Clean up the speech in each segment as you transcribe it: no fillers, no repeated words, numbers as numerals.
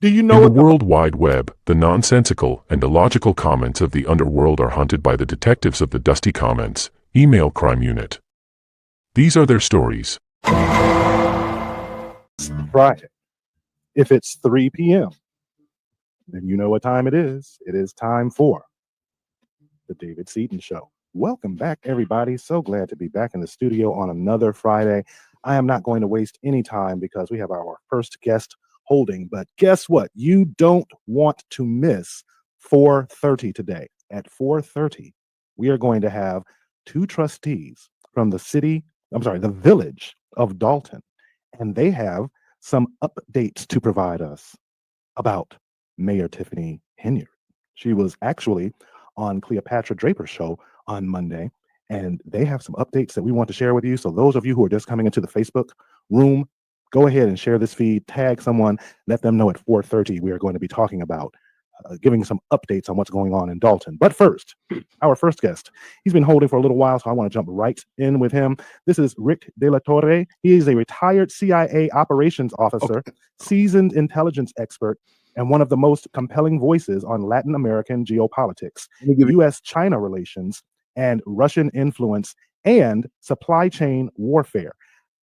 Do you know In the World Wide Web, the nonsensical and illogical comments of the underworld are hunted by the detectives of the Dusty Comments email crime unit. These are their stories. Friday. If it's 3 p.m., then you know what time it is. It is time for the David Seaton Show. Welcome back, everybody. So glad to be back in the studio on another Friday. I am not going to waste any time because we have our first guest holding. But guess what? You don't want to miss 4:30 today. At 4:30, we are going to have two trustees from the village of Dolton. And they have some updates to provide us about Mayor Tiffany Henyard. She was actually on Cleopatra Draper's show on Monday, and they have some updates that we want to share with you. So those of you who are just coming into the Facebook room, go ahead and share this feed, tag someone, let them know at 4:30 we are going to be talking about giving some updates on what's going on in Dolton. But first, our first guest, he's been holding for a little while, so I want to jump right in with him. This is Rick De La Torre. He is a retired CIA operations officer, seasoned intelligence expert, and one of the most compelling voices on Latin American geopolitics, U.S.-China relations, and Russian influence, and supply chain warfare.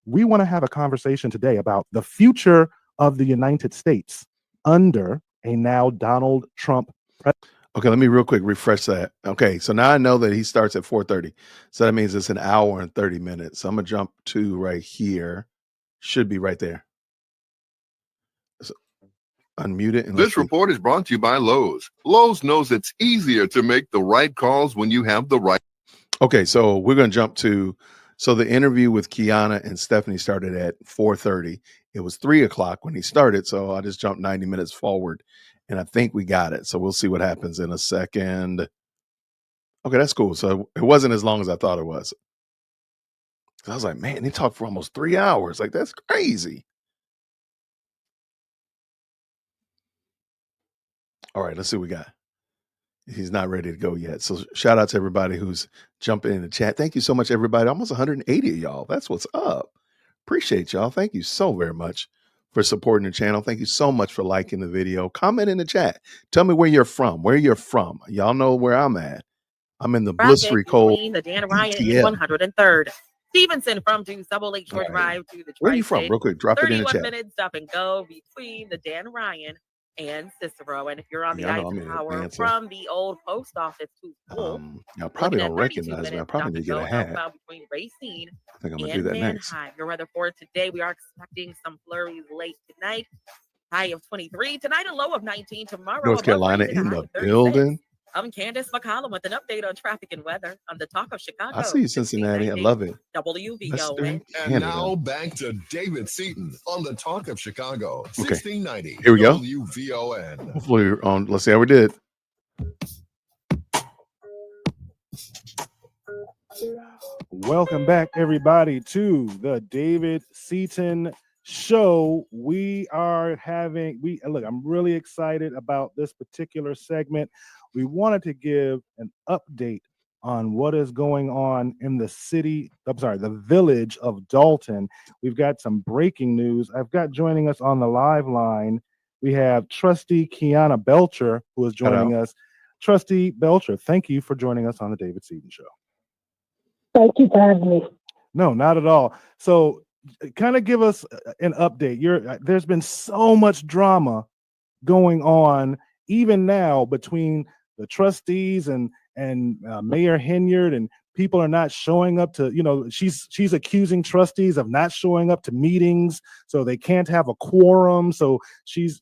We want to have a conversation today about the future of the United States under a now Donald Trump president. Okay, let me real quick refresh that. Okay, so now I know that he starts at 4:30. So that means it's an hour and 30 minutes. So I'm going to jump to right here. Should be right there. So unmute it. And this report is brought to you by Lowe's. Lowe's knows it's easier to make the right calls when you have the right. Okay, so we're going to jump to, so the interview with Kiana and Stephanie started at 4:30. It was 3 o'clock when he started, so I just jumped 90 minutes forward, and I think we got it. So we'll see what happens in a second. Okay, that's cool. So it wasn't as long as I thought it was. I was like, man, he talked for almost 3 hours. Like, that's crazy. All right, let's see what we got. He's not ready to go yet. So shout out to everybody who's jumping in the chat. Thank you so much, everybody. Almost 180 of y'all. That's what's up. Appreciate y'all. Thank you so very much for supporting the channel. Thank you so much for liking the video. Comment in the chat. Tell me where you're from. Y'all know where I'm at. I'm in the blistery cold. The Dan Ryan and 103rd. Stevenson from Double Lakeshore Drive to the Where are you from? Real quick, drop it in the chat. 31 minutes stop and go between the Dan Ryan and Cicero. And if you're on the Eisenhower from the old post office to school, y'all probably don't recognize me. I probably need to get a hat. Between Racine I think I'm gonna do that next. Your weather for today, we are expecting some flurries late tonight. High of 23 tonight, a low of 19 tomorrow. North Carolina in the building. I'm Candace McCollum with an update on traffic and weather on the Talk of Chicago. I see you, Cincinnati. I love it. WVON. And now back to David Seaton on the Talk of Chicago. 1690. Here we go. WVON. Hopefully we're on. Let's see how we did. Welcome back, everybody, to the David Seaton Show. I'm really excited about this particular segment. We wanted to give an update on what is going on in the village of Dolton. We've got some breaking news. I've got joining us on the live line. We have Trustee Kiana Belcher, who is joining us. Trustee Belcher, thank you for joining us on the David Seaton Show. Thank you for having me. No, not at all. So kind of give us an update. There's been so much drama going on even now between the trustees and Mayor Henyard, and people are not showing up to, she's accusing trustees of not showing up to meetings, so they can't have a quorum. So she's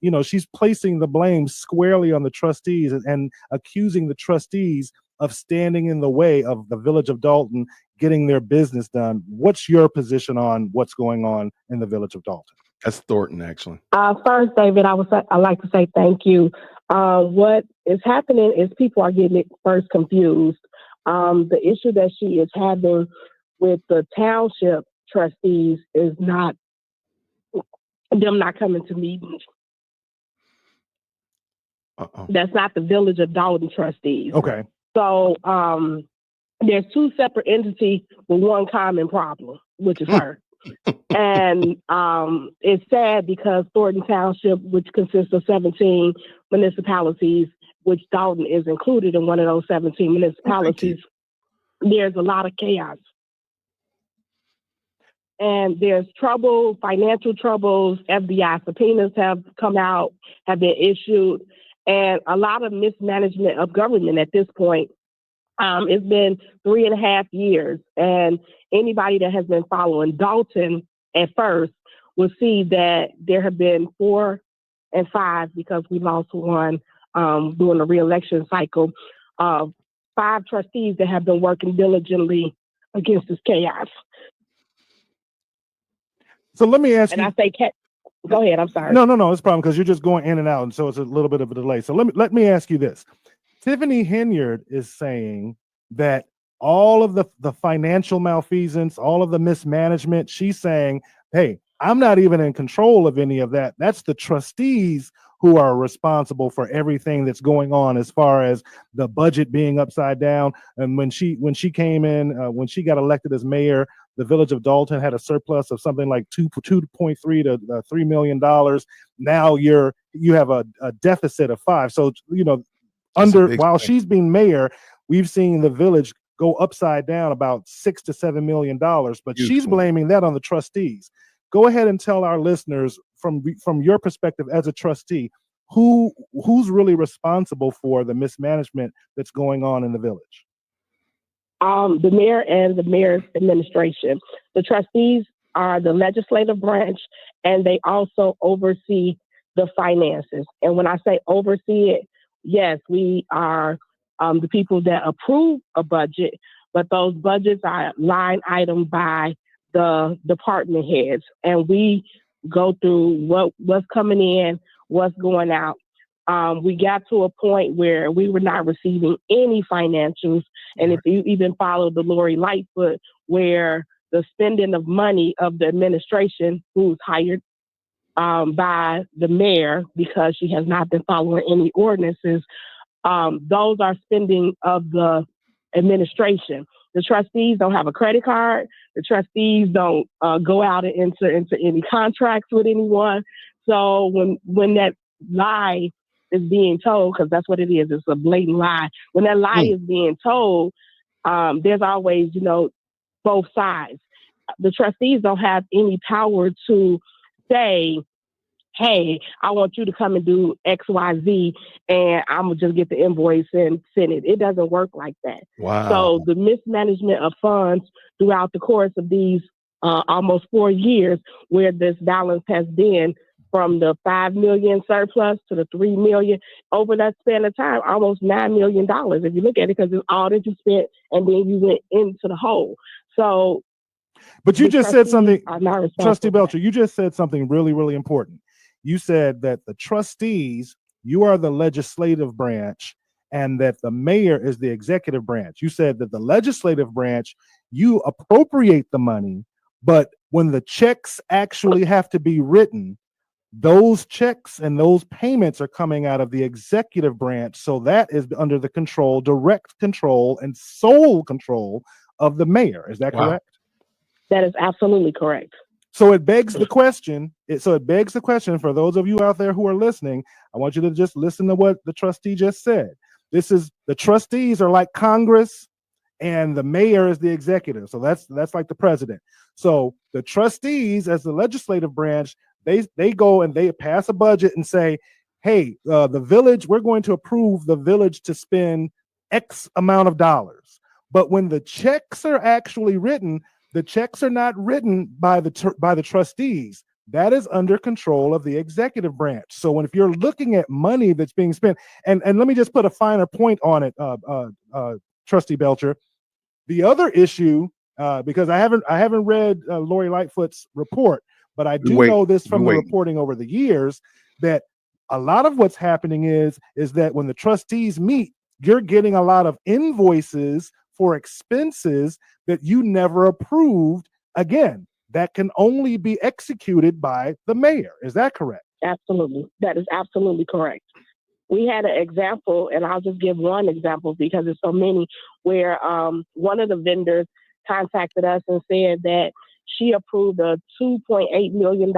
placing the blame squarely on the trustees and accusing the trustees of standing in the way of the village of Dolton getting their business done. What's your position on what's going on in the village of Dolton? That's Thornton, actually. First, David, I'd like to say thank you. What is happening is people are getting it first confused. The issue that she is having with the township trustees is not them not coming to meetings. That's not the village of Dolton trustees. Okay. So there's two separate entities with one common problem, which is her. And it's sad because Thornton Township, which consists of 17 municipalities, which Dolton is included in one of those 17 municipalities, there's a lot of chaos. And there's trouble, financial troubles. FBI subpoenas have come out, have been issued, and a lot of mismanagement of government at this point. It's been 3.5 years, and anybody that has been following Dolton at first will see that there have been 4 and 5, because we lost one during the re-election cycle, 5 trustees that have been working diligently against this chaos. So let me ask and you. I say, go ahead. I'm sorry. No, it's a problem because you're just going in and out, and so it's a little bit of a delay. So let me ask you this. Tiffany Henyard is saying that all of the financial malfeasance, all of the mismanagement, she's saying, hey, I'm not even in control of any of that. That's the trustees who are responsible for everything that's going on as far as the budget being upside down. And when she came in, when she got elected as mayor, the village of Dolton had a surplus of something like $2.3 to $3 million. Now you have a deficit of 5. So, while she's been mayor, we've seen the village go upside down about $6 to $7 million, but she's blaming that on the trustees. Go ahead and tell our listeners from your perspective as a trustee, who's really responsible for the mismanagement that's going on in the village? The mayor and the mayor's administration. The trustees are the legislative branch, and they also oversee the finances. And when I say oversee it, yes, we are the people that approve a budget, but those budgets are line item by the department heads, and we go through what's coming in, what's going out. We got to a point where we were not receiving any financials. And if you even follow the Lori Lightfoot, where the spending of money of the administration, who's hired by the mayor because she has not been following any ordinances, those are spending of the administration. The trustees don't have a credit card. The trustees don't go out and enter into any contracts with anyone. So when that lie is being told, because that's what it is, it's a blatant lie. When that lie is being told, there's always, both sides. The trustees don't have any power to say, hey, I want you to come and do X, Y, Z, and I'm going to just get the invoice and send it. It doesn't work like that. Wow. So the mismanagement of funds throughout the course of these almost 4 years, where this balance has been from the $5 million surplus to the $3 million over that span of time, almost $9 million. If you look at it, because it's all that you spent and then you went into the hole. So, but you just said something, Trustee Belcher, that. You just said something really, really important. You said that the trustees, you are the legislative branch, and that the mayor is the executive branch. You said that the legislative branch, you appropriate the money, but when the checks actually have to be written, those checks and those payments are coming out of the executive branch. So that is under the control, direct control, and sole control of the mayor. Is that correct? That is absolutely correct. So it begs the question. For those of you out there who are listening, I want you to just listen to what the trustee just said. The trustees are like Congress, and the mayor is the executive. So that's like the president. So the trustees, as the legislative branch, they go and they pass a budget and say, hey, the village, we're going to approve the village to spend X amount of dollars. But when the checks are actually written, the checks are not written by the trustees. That is under control of the executive branch. So if you're looking at money that's being spent, and let me just put a finer point on it, Trustee Belcher. The other issue, because I haven't read Lori Lightfoot's report, but I do know this from the reporting over the years, that a lot of what's happening is that when the trustees meet, you're getting a lot of invoices for expenses that you never approved. Again, that can only be executed by the mayor. Is that correct? Absolutely. That is absolutely correct. We had an example, and I'll just give one example because there's so many, where one of the vendors contacted us and said that she approved a $2.8 million,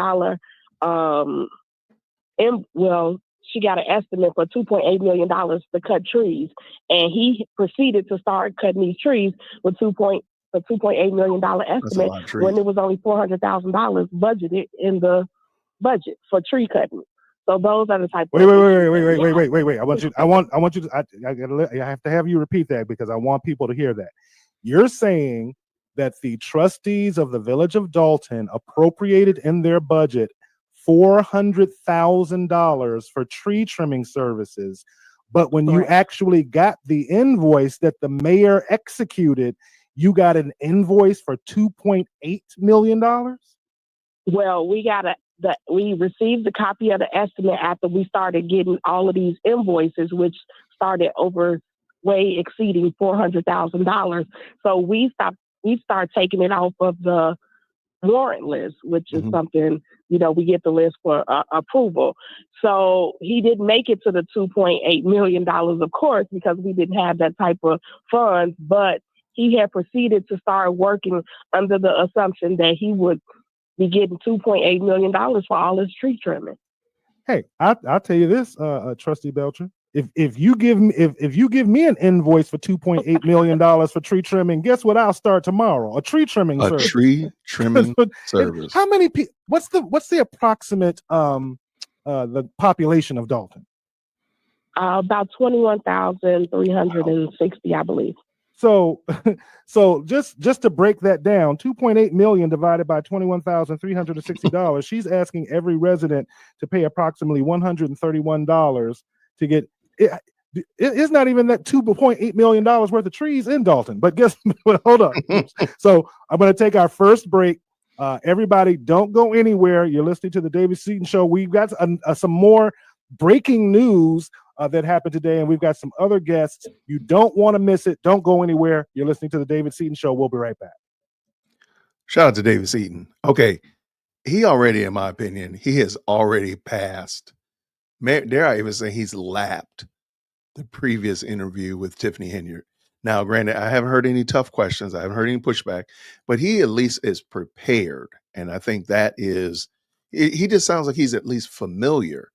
she got an estimate for $2.8 million to cut trees. And he proceeded to start cutting these trees with $2.8 million estimate when there was only $400,000 budgeted in the budget for tree cutting. So those are the type of wait. I want you to I have to have you repeat that because I want people to hear that. You're saying that the trustees of the village of Dolton appropriated in their budget $400,000 for tree trimming services, but when you actually got the invoice that the mayor executed, you got an invoice for $2.8 million? Well, we received the copy of the estimate after we started getting all of these invoices, which started way exceeding $400,000. So we start taking it off of the warrant list, which is something, we get the list for approval. So he didn't make it to the $2.8 million, of course, because we didn't have that type of funds, but he had proceeded to start working under the assumption that he would be getting $2.8 million for all his tree trimming. Hey, I'll tell you this, Trustee Belcher. If you give me an invoice for $2.8 million for tree trimming, guess what? I'll start tomorrow. A tree trimming service. Tree trimming service. How many people? What's the approximate the population of Dolton? About 21,360, I believe. So just to break that down, 2.8 million divided by $21,360. She's asking every resident to pay approximately $131 to get. It's not even that $2.8 million worth of trees in Dolton. But hold on. So I'm going to take our first break. Everybody, don't go anywhere. You're listening to the David Seaton Show. We've got some more breaking news that happened today, and we've got some other guests. You don't want to miss it. Don't go anywhere. You're listening to the David Seaton Show. We'll be right back. Shout out to David Seaton. Okay, he already, in my opinion, he has already passed. Dare I even say he's lapped the previous interview with Tiffany Henyard. Now, granted, I haven't heard any tough questions. I haven't heard any pushback, but he at least is prepared. And I think that is, he just sounds like he's at least familiar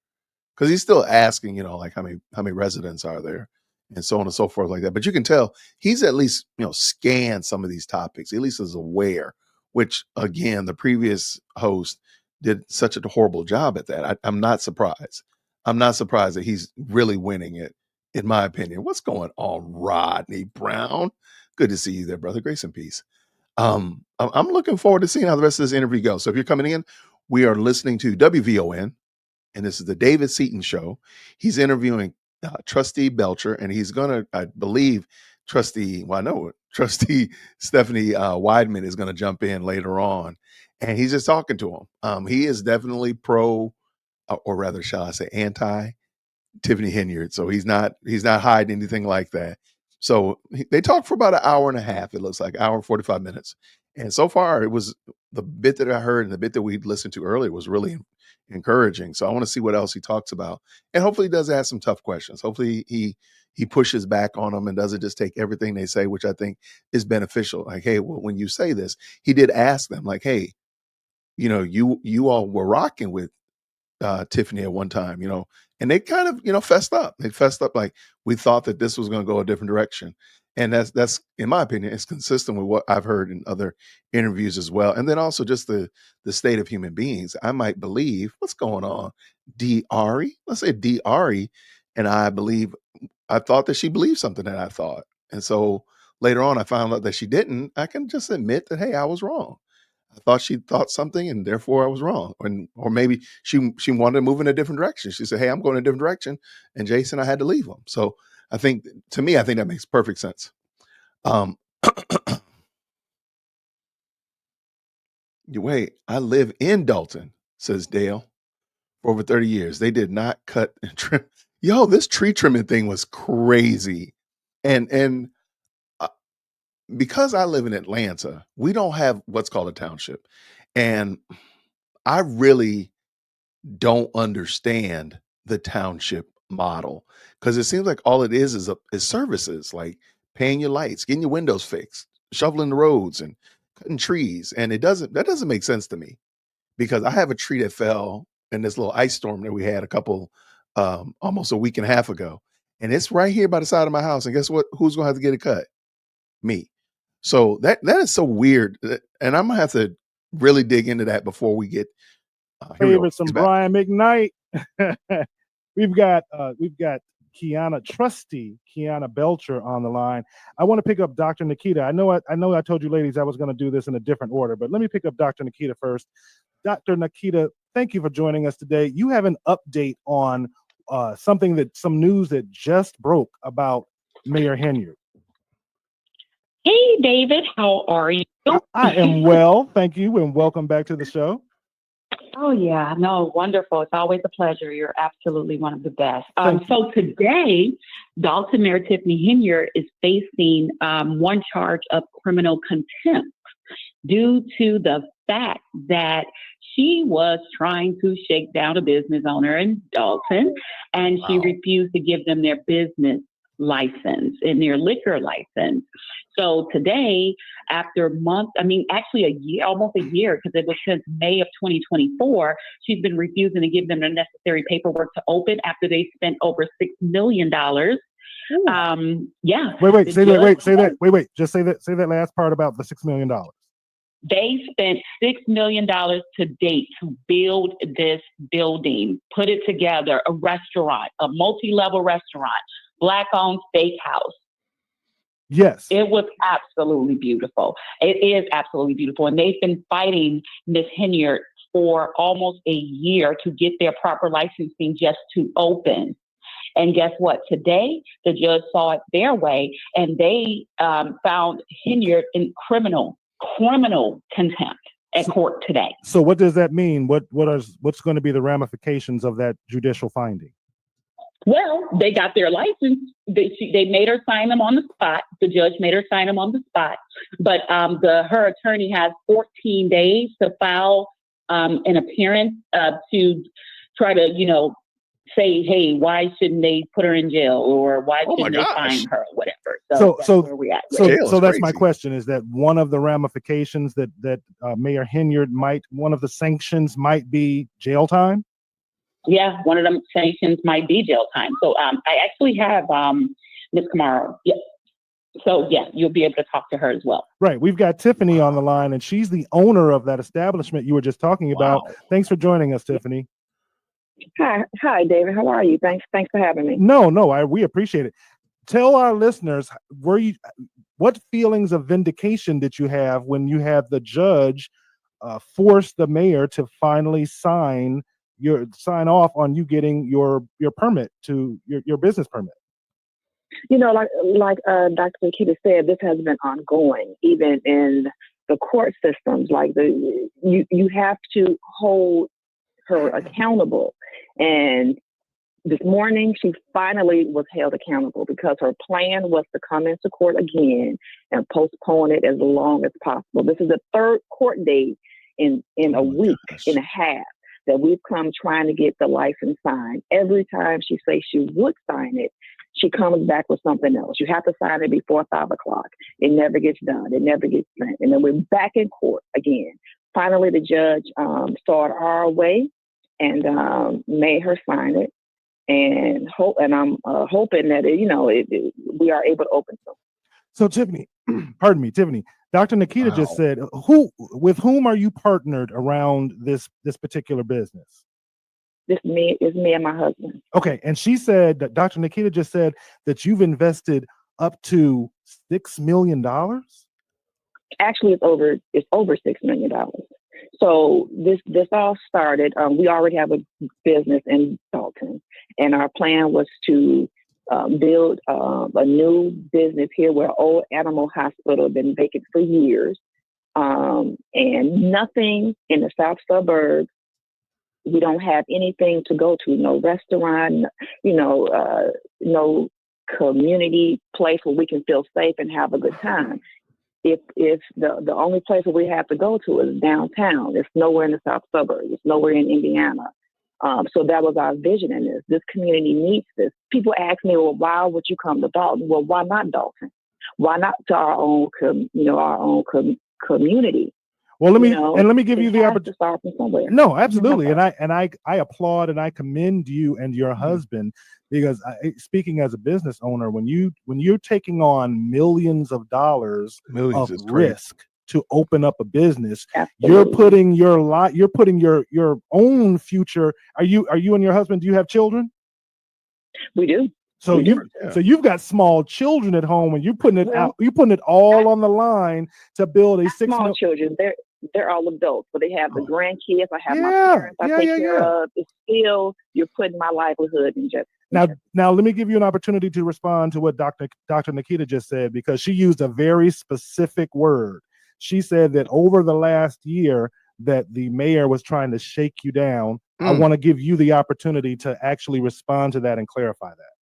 because he's still asking, like how many residents are there and so on and so forth like that. But you can tell he's at least, scanned some of these topics. He at least is aware, which again, the previous host did such a horrible job at that. I'm not surprised. I'm not surprised that he's really winning it, in my opinion. What's going on, Rodney Brown? Good to see you there, brother. Grace and peace. I'm looking forward to seeing how the rest of this interview goes. So if you're coming in, we are listening to WVON, and this is the David Seaton Show. He's interviewing Trustee Belcher, and he's going to, I believe, Trustee Stephanie Wiedman is going to jump in later on, and he's just talking to him. He is definitely pro, or rather, shall I say, anti Tiffany Henyard. So he's not hiding anything like that. So they talked for about an hour and a half. It looks like hour and 45 minutes. And so far, it was the bit that I heard and the bit that we listened to earlier was really encouraging. So I want to see what else he talks about. And hopefully he does ask some tough questions. Hopefully he pushes back on them and doesn't just take everything they say, which I think is beneficial. Like, hey, well, when you say this, he did ask them like, hey, you all were rocking with Tiffany at one time, and they kind of, fessed up. They fessed up like we thought that this was going to go a different direction. And that's in my opinion, it's consistent with what I've heard in other interviews as well. And then also just the state of human beings. I might believe what's going on. Ari, let's say Ari, and I thought that she believed something that I thought. And so later on, I found out that she didn't. I can just admit that, hey, I was wrong. I thought she thought something and therefore I was wrong. Or maybe she wanted to move in a different direction. She said, hey, I'm going in a different direction. And Jason, I had to leave him. So I think that makes perfect sense. Wait, I live in Dolton, says Dale, for over 30 years. They did not cut and trim. Yo, this tree trimming thing was crazy. And because I live in Atlanta, we don't have what's called a township. And I really don't understand the township model because it seems like all it is services like paying your lights, getting your windows fixed, shoveling the roads and cutting trees, and that doesn't make sense to me, because I have a tree that fell in this little ice storm that we had almost a week and a half ago, and it's right here by the side of my house. And guess what? Who's gonna have to get it cut? Me. So that is so weird, and I'm gonna have to really dig into that before we get. Favorite some Brian McKnight. we've got Kiana, trustee Kiana Belcher on the line. I want to pick up Dr. Nikita. I know I told you ladies I was going to do this in a different order, but let me pick up Dr. Nikita first. Dr. Nikita, thank you for joining us today. You have an update on some news that just broke about Mayor Henyard. Hey, David, how are you? I am well, thank you, and welcome back to the show. Oh, yeah, no, wonderful. It's always a pleasure. You're absolutely one of the best. So today, Dolton Mayor Tiffany Henyard is facing one charge of criminal contempt due to the fact that she was trying to shake down a business owner in Dolton, and she refused to give them their business license and their liquor license. So today, after months, actually a year, almost a year, because it was since May of 2024, she's been refusing to give them the necessary paperwork to open after they spent over $6 million. Yeah. Wait, say that. Just say that last part about the $6 million. They spent $6 million to date to build this building, put it together, a restaurant, a multi-level restaurant, Black-owned steakhouse. Yes. It was absolutely beautiful. It is absolutely beautiful. And they've been fighting Ms. Henyard for almost a year to get their proper licensing just to open. And guess what? Today, the judge saw it their way, and they found Henyard in criminal contempt at court today. So what does that mean? What's going to be the ramifications of that judicial finding? Well, they got their license. They made her sign them on the spot. The judge made her sign them on the spot. But her attorney has 14 days to file an appearance to try to, say, hey, why shouldn't they put her in jail, or why shouldn't they fine her, or whatever. So that's where we're at. So that's my question: is that one of the ramifications that Mayor Henyard one of the sanctions might be jail time? Yeah, one of them sanctions might be jail time. So I actually have Ms. Kamara. Yeah. So yeah, you'll be able to talk to her as well. Right. We've got Tiffany on the line, and she's the owner of that establishment you were just talking about. Thanks for joining us, Tiffany. Hi, David. How are you? Thanks for having me. No, we appreciate it. Tell our listeners, what feelings of vindication did you have when you had the judge force the mayor to finally sign off on you getting your permit to your business permit? Like Dr. Nikita said, this has been ongoing, even in the court systems. Like you have to hold her accountable. And this morning, she finally was held accountable because her plan was to come into court again and postpone it as long as possible. This is the third court date in a week and a half that we've come trying to get the license signed. Every time she says she would sign it, she comes back with something else. You have to sign it before 5 o'clock. It never gets done. It never gets sent. And then we're back in court again. Finally, the judge saw it our way and made her sign it. And I'm hoping that we are able to open soon. So Tiffany, pardon me, Tiffany. Dr. Nikita just said, with whom are you partnered around this particular business? It's me and my husband. Okay, and she said that Dr. Nikita just said that you've invested up to $6 million. Actually, it's over $6 million. So this all started. We already have a business in Dolton, and our plan was to build a new business here where Old Animal Hospital had been vacant for years, and nothing in the south suburbs. We don't have anything to go to, no restaurant, no community place where we can feel safe and have a good time. If the only place that we have to go to is downtown, it's nowhere in the south suburbs, it's nowhere in Indiana. So that was our vision in this. This community needs this. People ask me, well, why would you come to Dolton? Well, why not Dolton? Why not to our own community. Well, let me give you the opportunity. Start from somewhere. No, absolutely, and I applaud and I commend you and your husband, because speaking as a business owner, when you're taking on millions of dollars of risk to open up a business, you're putting you're putting your own future. Are you and your husband? Do you have children? We do. So you've got small children at home, and you're putting it all on the line to build a small children. They're all adults, so they have the grandkids. I have my parents I take care of. It's still, you're putting my livelihood in jeopardy. Now let me give you an opportunity to respond to what Dr. Nikita just said, because she used a very specific word. She said that over the last year that the mayor was trying to shake you down. I want to give you the opportunity to actually respond to that and clarify that.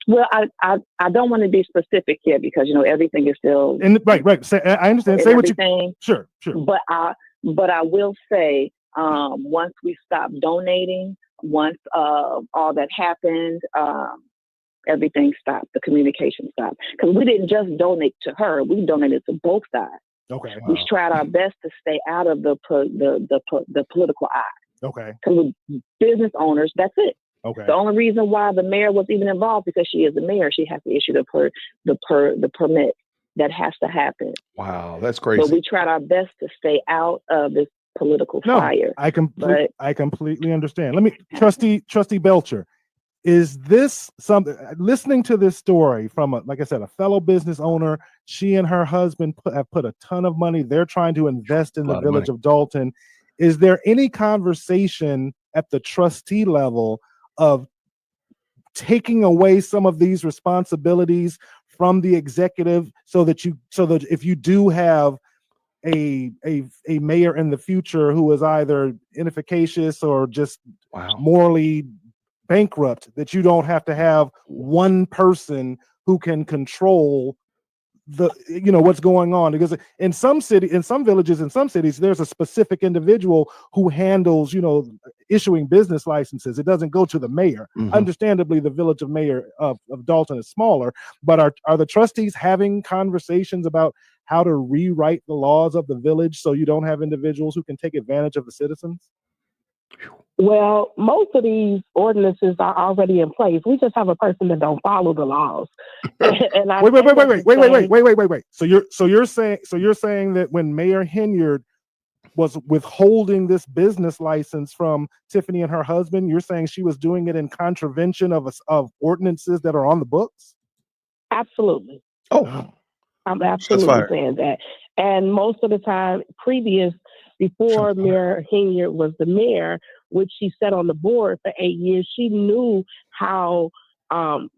Well, I don't want to be specific here because everything is still right. I understand. Say what you. Sure. But I will say, once we stopped donating, once all that happened, everything stopped. The communication stopped because we didn't just donate to her; we donated to both sides. Okay. We tried our best to stay out of the political eye. Okay. Because with business owners, that's it. Okay. The only reason why the mayor was even involved because she is the mayor. She has to issue the permit. That has to happen. Wow, that's crazy. But we tried our best to stay out of this political fire. I completely understand. Let me, Trustee Belcher, is this something? Listening to this story from like I said, a fellow business owner. She and her husband have put a ton of money. They're trying to invest in the village of Dolton. Is there any conversation at the trustee level of taking away some of these responsibilities from the executive so that if you do have a mayor in the future who is either inefficacious or just morally bankrupt, that you don't have to have one person who can control what's going on? Because in some villages, in some cities, there's a specific individual who handles, issuing business licenses. It doesn't go to the mayor. Understandably, the village of Dolton is smaller, but are the trustees having conversations about how to rewrite the laws of the village so you don't have individuals who can take advantage of the citizens? Well, most of these ordinances are already in place. We just have a person that don't follow the laws. And wait. So you're saying that when Mayor Henyard was withholding this business license from Tiffany and her husband, you're saying she was doing it in contravention of ordinances that are on the books? Absolutely. Oh, I'm absolutely saying that. And most of the time, before Mayor Henyard was the mayor, which she sat on the board for 8 years, she knew how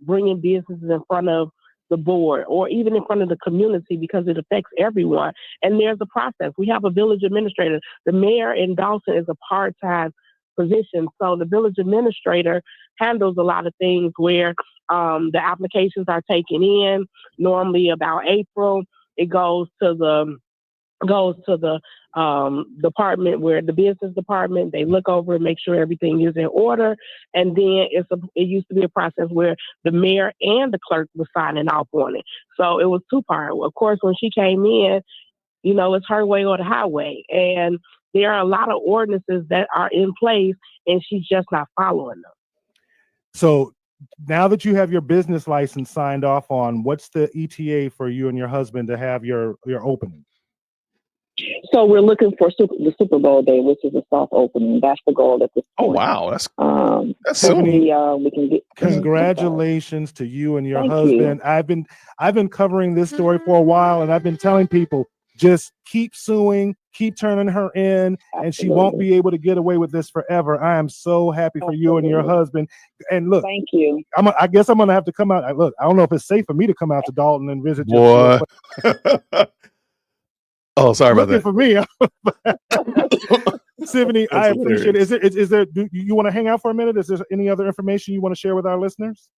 bringing businesses in front of the board or even in front of the community, because it affects everyone. And there's a process. We have a village administrator. The mayor in Dolton is a part-time position. So the village administrator handles a lot of things where the applications are taken in. Normally about April, it goes to the department where the business department, they look over and make sure everything is in order. And then it used to be a process where the mayor and the clerk was signing off on it. So it was two-part. Of course, when she came in, it's her way or the highway. And there are a lot of ordinances that are in place and she's just not following them. So now that you have your business license signed off on, what's the ETA for you and your husband to have your opening? So we're looking for the Super Bowl day, which is a soft opening. That's the goal at this point. Oh wow, that's Tiffany, we can get. Congratulations to you and your Thank husband. You. I've been covering this story for a while, and I've been telling people just keep suing, keep turning her in, and she won't be able to get away with this forever. I am so happy for you and your husband. And look, thank you. I guess I'm gonna have to come out. Look, I don't know if it's safe for me to come out to Dolton and visit. Boy. Oh, sorry about that. For me, Tiffany, I appreciate it. Is there? Do you want to hang out for a minute? Is there any other information you want to share with our listeners?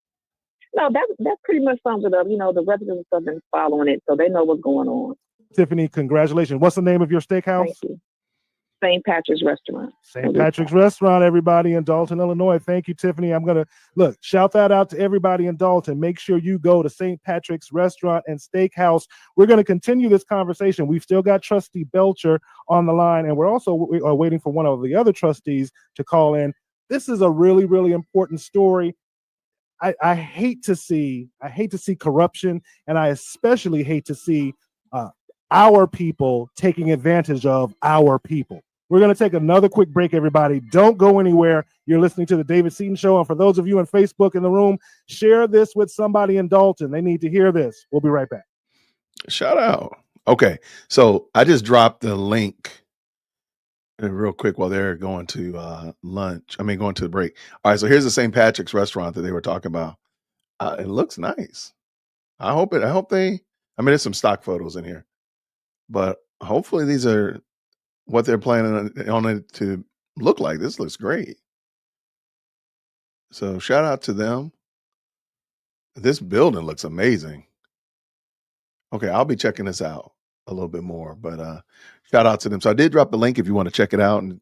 No, that pretty much sums it up. The residents have been following it, so they know what's going on. Tiffany, congratulations. What's the name of your steakhouse? Thank you. St. Patrick's Restaurant. St. Patrick's Restaurant, everybody in Dolton, Illinois. Thank you, Tiffany. I'm going to shout that out to everybody in Dolton. Make sure you go to St. Patrick's Restaurant and Steakhouse. We're going to continue this conversation. We've still got Trustee Belcher on the line, and we're also waiting for one of the other trustees to call in. This is a really, really important story. I hate to see corruption, and I especially hate to see our people taking advantage of our people. We're going to take another quick break, everybody. Don't go anywhere. You're listening to the David Seaton Show, and for those of you on Facebook in the room, share this with somebody in Dolton. They need to hear this. We'll be right back. Shout out. Okay, so I just dropped the link real quick while they're going to going to the break. All right, so here's the St. Patrick's Restaurant that they were talking about. It looks nice. There's some stock photos in here, but hopefully these are what they're planning on it to look like. This looks great. So shout out to them. This building looks amazing. Okay, I'll be checking this out a little bit more, but shout out to them. So I did drop the link if you want to check it out. And,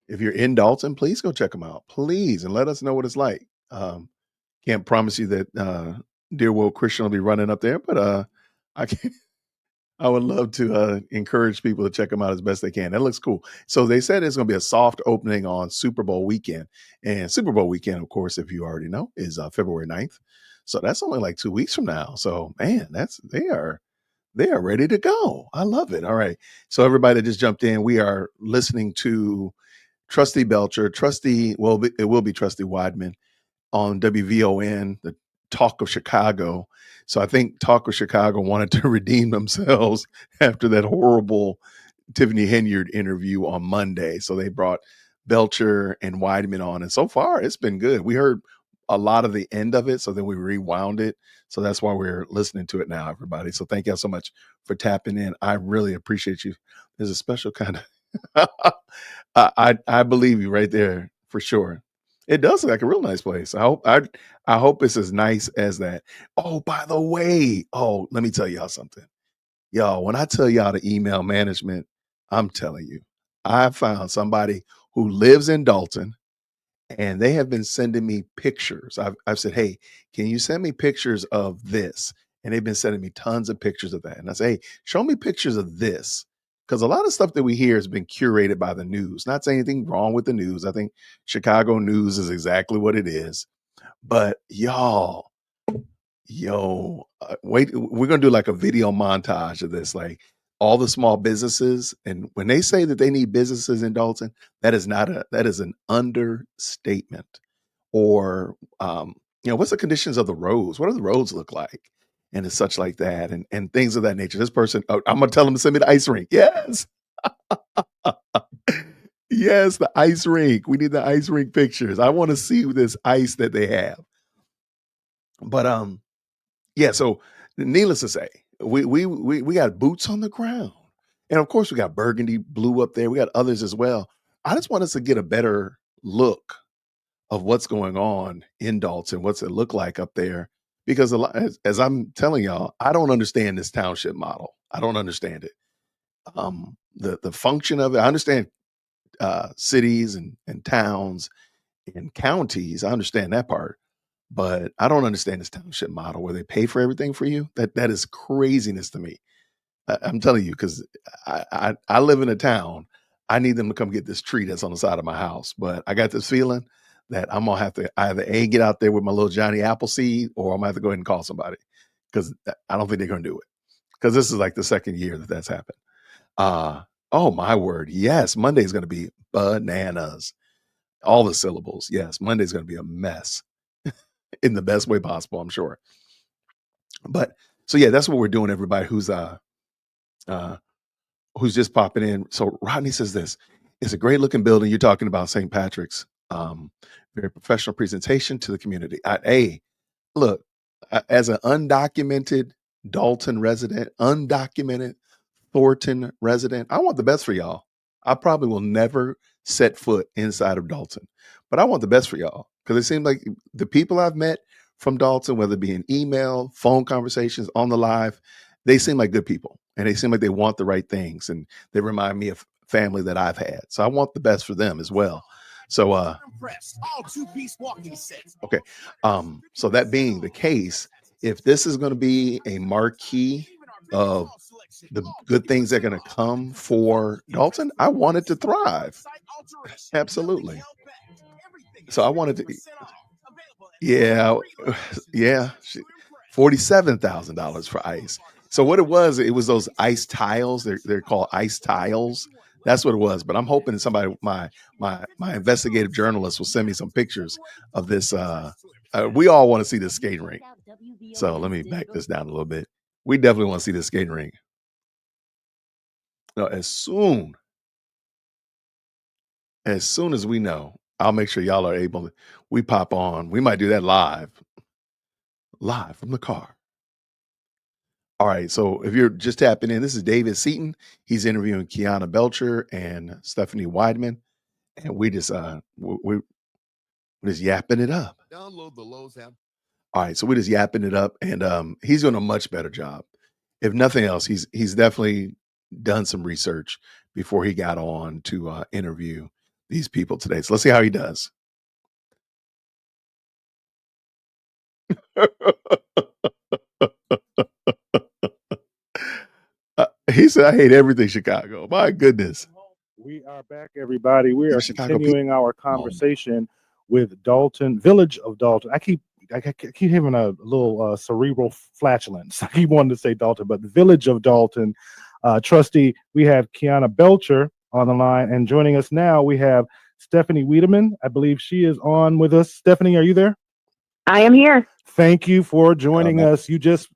if you're in Dolton, please go check them out, please. And let us know what it's like. Can't promise you that Dear World Christian will be running up there, but I would love to encourage people to check them out as best they can. That looks cool. So they said it's going to be a soft opening on Super Bowl weekend. And Super Bowl weekend, of course, if you already know, is February 9th. So that's only like 2 weeks from now. So, man, they are ready to go. I love it. All right. So everybody that just jumped in, we are listening to Trustee Belcher, it will be Trustee Wiedman on WVON, the Talk of Chicago. So I think Talk of Chicago wanted to redeem themselves after that horrible Tiffany Henyard interview on Monday. So they brought Belcher and Wiedman on. And so far, it's been good. We heard a lot of the end of it, so then we rewound it. So that's why we're listening to it now, everybody. So thank you so much for tapping in. I really appreciate you. There's a special kind of I believe you right there for sure. It does look like a real nice place. I hope it's as nice as that. Oh, by the way, let me tell y'all something. Y'all, when I tell y'all to email management, I'm telling you, I found somebody who lives in Dolton, and they have been sending me pictures. I've said, hey, can you send me pictures of this? And they've been sending me tons of pictures of that. And I say, hey, show me pictures of this. Because a lot of stuff that we hear has been curated by the news. Not saying anything wrong with the news. I think Chicago news is exactly what it is. But wait, we're going to do like a video montage of this, like all the small businesses. And when they say that they need businesses in Dolton, that is an understatement. Or, what's the conditions of the roads? What do the roads look like? And it's such like that and things of that nature. This person, I'm going to tell them to send me the ice rink. Yes. Yes, the ice rink. We need the ice rink pictures. I want to see this ice that they have. But, so needless to say, we got boots on the ground. And of course we got burgundy blue up there. We got others as well. I just want us to get a better look of what's going on in Dolton. What's it look like up there? Because as I'm telling y'all, I don't understand this township model. I don't understand it. The function of it. I understand cities and towns and counties. I understand that part. But I don't understand this township model where they pay for everything for you. That is craziness to me. I'm telling you, because I live in a town. I need them to come get this tree that's on the side of my house. But I got this feeling that I'm going to have to either get out there with my little Johnny Appleseed, or I'm going to have to go ahead and call somebody, because I don't think they're going to do it. Because this is like the second year that's happened. Oh, my word. Yes, Monday is going to be bananas. All the syllables. Yes, Monday is going to be a mess. In the best way possible, I'm sure. But so yeah, that's what we're doing, everybody who's just popping in. So Rodney says this. It's a great looking building. You're talking about St. Patrick's. Very professional presentation to the community. Look, as an undocumented Dolton resident, undocumented Thornton resident, I want the best for y'all. I probably will never set foot inside of Dolton, but I want the best for y'all, because it seems like the people I've met from Dolton, whether it be in email, phone conversations, on the live, they seem like good people, and they seem like they want the right things. And they remind me of family that I've had. So I want the best for them as well. So okay. So that being the case, if this is going to be a marquee of the good things that are going to come for Dolton, I want it to thrive. Absolutely. So I wanted to, yeah, $47,000 for ice. So what it was those ice tiles. They're called ice tiles. That's what it was. But I'm hoping somebody, my investigative journalist, will send me some pictures of this. We all want to see this skating rink. So let me back this down a little bit. We definitely want to see this skating rink. No, as soon as we know, I'll make sure y'all are able to. We pop on. We might do that live from the car. All right. So if you're just tapping in, this is David Seaton. He's interviewing Kiana Belcher and Tiffany Wiedman, and we just we're just yapping it up. Download the Lowe's app. All right. So we're just yapping it up, and he's doing a much better job. If nothing else, he's definitely done some research before he got on to interview these people today. So let's see how he does. He said, "I hate everything Chicago." My goodness. We are back, everybody. We are continuing our conversation with Dolton, Village of Dolton. I keep having a little cerebral flatulence. I keep wanting to say Dolton, but Village of Dolton. Trustee, we have Kiana Belcher on the line, and joining us now we have Tiffany Wiedman. I believe she is on with us. Tiffany, are you there? I am here. Thank you for joining us. You just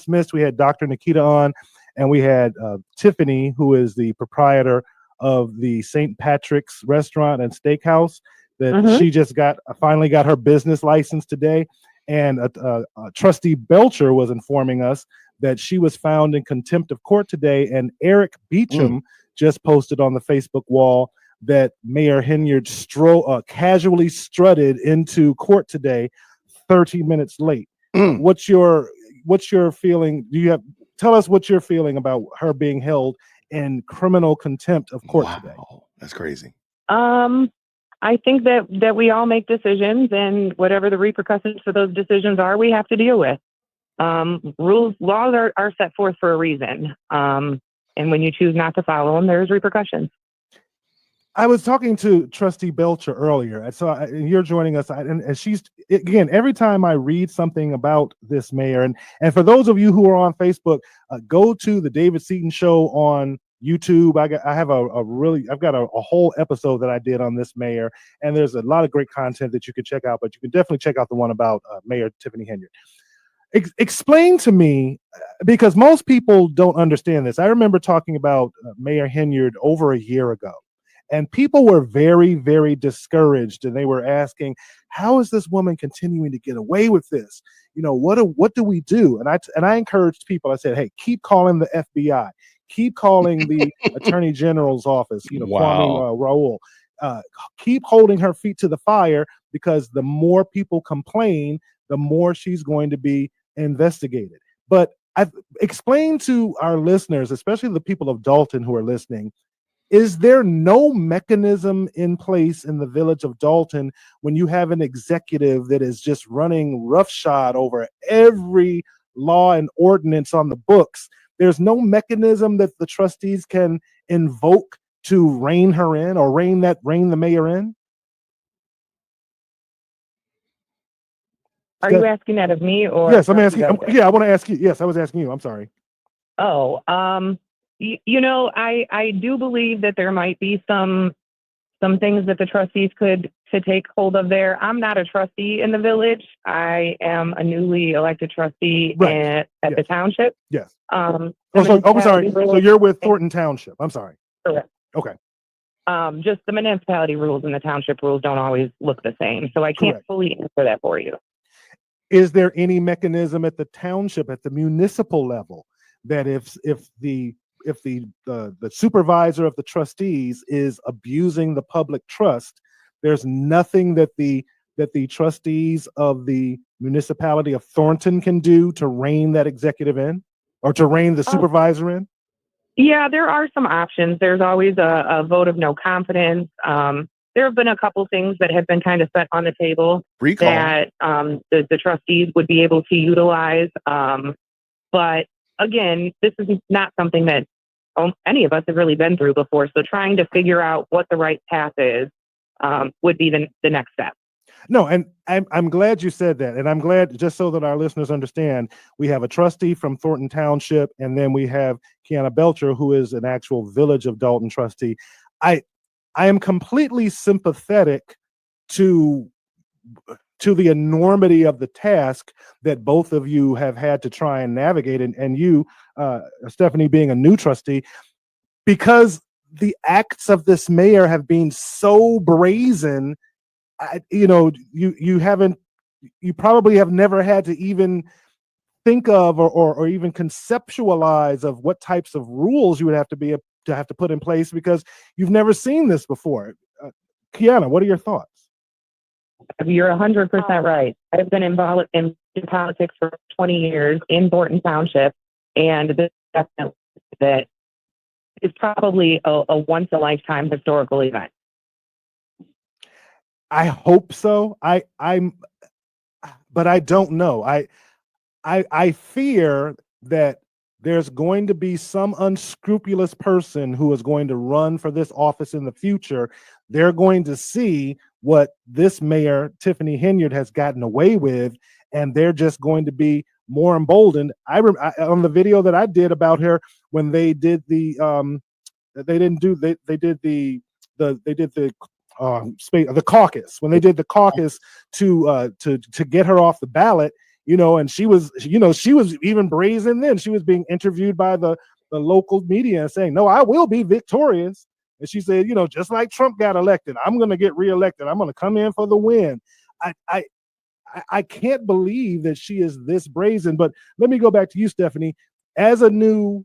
missed. We had Dr. Nikita on, and we had Tiffany, who is the proprietor of the St. Patrick's Restaurant and Steakhouse. That she just finally got her business license today. And Trustee Belcher was informing us that she was found in contempt of court today. And Eric Beecham just posted on the Facebook wall that Mayor Henyard casually strutted into court today, 30 minutes late. What's your feeling? Tell us what you're feeling about her being held in criminal contempt of court today. That's crazy. I think that we all make decisions, and whatever the repercussions for those decisions are, we have to deal with. Laws are set forth for a reason. And when you choose not to follow them, there's repercussions. I was talking to Trustee Belcher earlier, and you're joining us, and she's, again, every time I read something about this mayor, and for those of you who are on Facebook, go to the David Seaton Show on YouTube. I've got a whole episode that I did on this mayor, and there's a lot of great content that you can check out, but you can definitely check out the one about Mayor Tiffany Henyard. Explain to me, because most people don't understand this. I remember talking about Mayor Henyard over a year ago. And people were very, very discouraged, and they were asking, "How is this woman continuing to get away with this? What do we do?" And I encouraged people. I said, "Hey, keep calling the FBI, keep calling the Attorney General's office. Kwame Raoul. Keep holding her feet to the fire, because the more people complain, the more she's going to be investigated." But I've explained to our listeners, especially the people of Dolton who are listening. Is there no mechanism in place in the Village of Dolton when you have an executive that is just running roughshod over every law and ordinance on the books? There's no mechanism that the trustees can invoke to rein her in, or rein the mayor in? Are you asking that of me, or? Yes, I'm asking. I want to ask you. Yes, I was asking you. I'm sorry. Oh, I do believe that there might be some things that the trustees could take hold of there. I'm not a trustee in the village. I am a newly elected trustee at the township. Yes. I'm sorry. So you're with Thornton Township. I'm sorry. Correct. Okay. Just the municipality rules and the township rules don't always look the same. So I can't fully answer that for you. Is there any mechanism at the township, at the municipal level, that if the supervisor of the trustees is abusing the public trust, there's nothing that the trustees of the municipality of Thornton can do to rein that executive in, or to rein the supervisor in? Yeah, there are some options. There's always a vote of no confidence. There have been a couple things that have been kind of set on the table Recall. that the trustees would be able to utilize. But again, this is not something that any of us have really been through before. So trying to figure out what the right path is would be the next step. No, and I'm glad you said that. And I'm glad, just so that our listeners understand, we have a trustee from Thornton Township, and then we have Kiana Belcher, who is an actual Village of Dolton trustee. I am completely sympathetic to the enormity of the task that both of you have had to try and navigate, and you, Stephanie, being a new trustee, because the acts of this mayor have been so brazen. You probably have never had to even think of or even conceptualize of what types of rules you would have to put in place, because you've never seen this before. Kiana, what are your thoughts? You're 100% right. I've been involved in politics for 20 years in Thornton Township, and this definitely that is probably a once a lifetime historical event. I hope so. But I don't know. I fear that there's going to be some unscrupulous person who is going to run for this office in the future. They're going to see what this mayor, Tiffany Henyard, has gotten away with, and they're just going to be more emboldened. On the video that I did about her, when they did the caucus, when they did the caucus to get her off the ballot, and she was even brazen then. She was being interviewed by the local media and saying, "No, I will be victorious." And she said, just like Trump got elected, I'm going to get reelected. I'm going to come in for the win. I can't believe that she is this brazen. But let me go back to you, Stephanie, as a new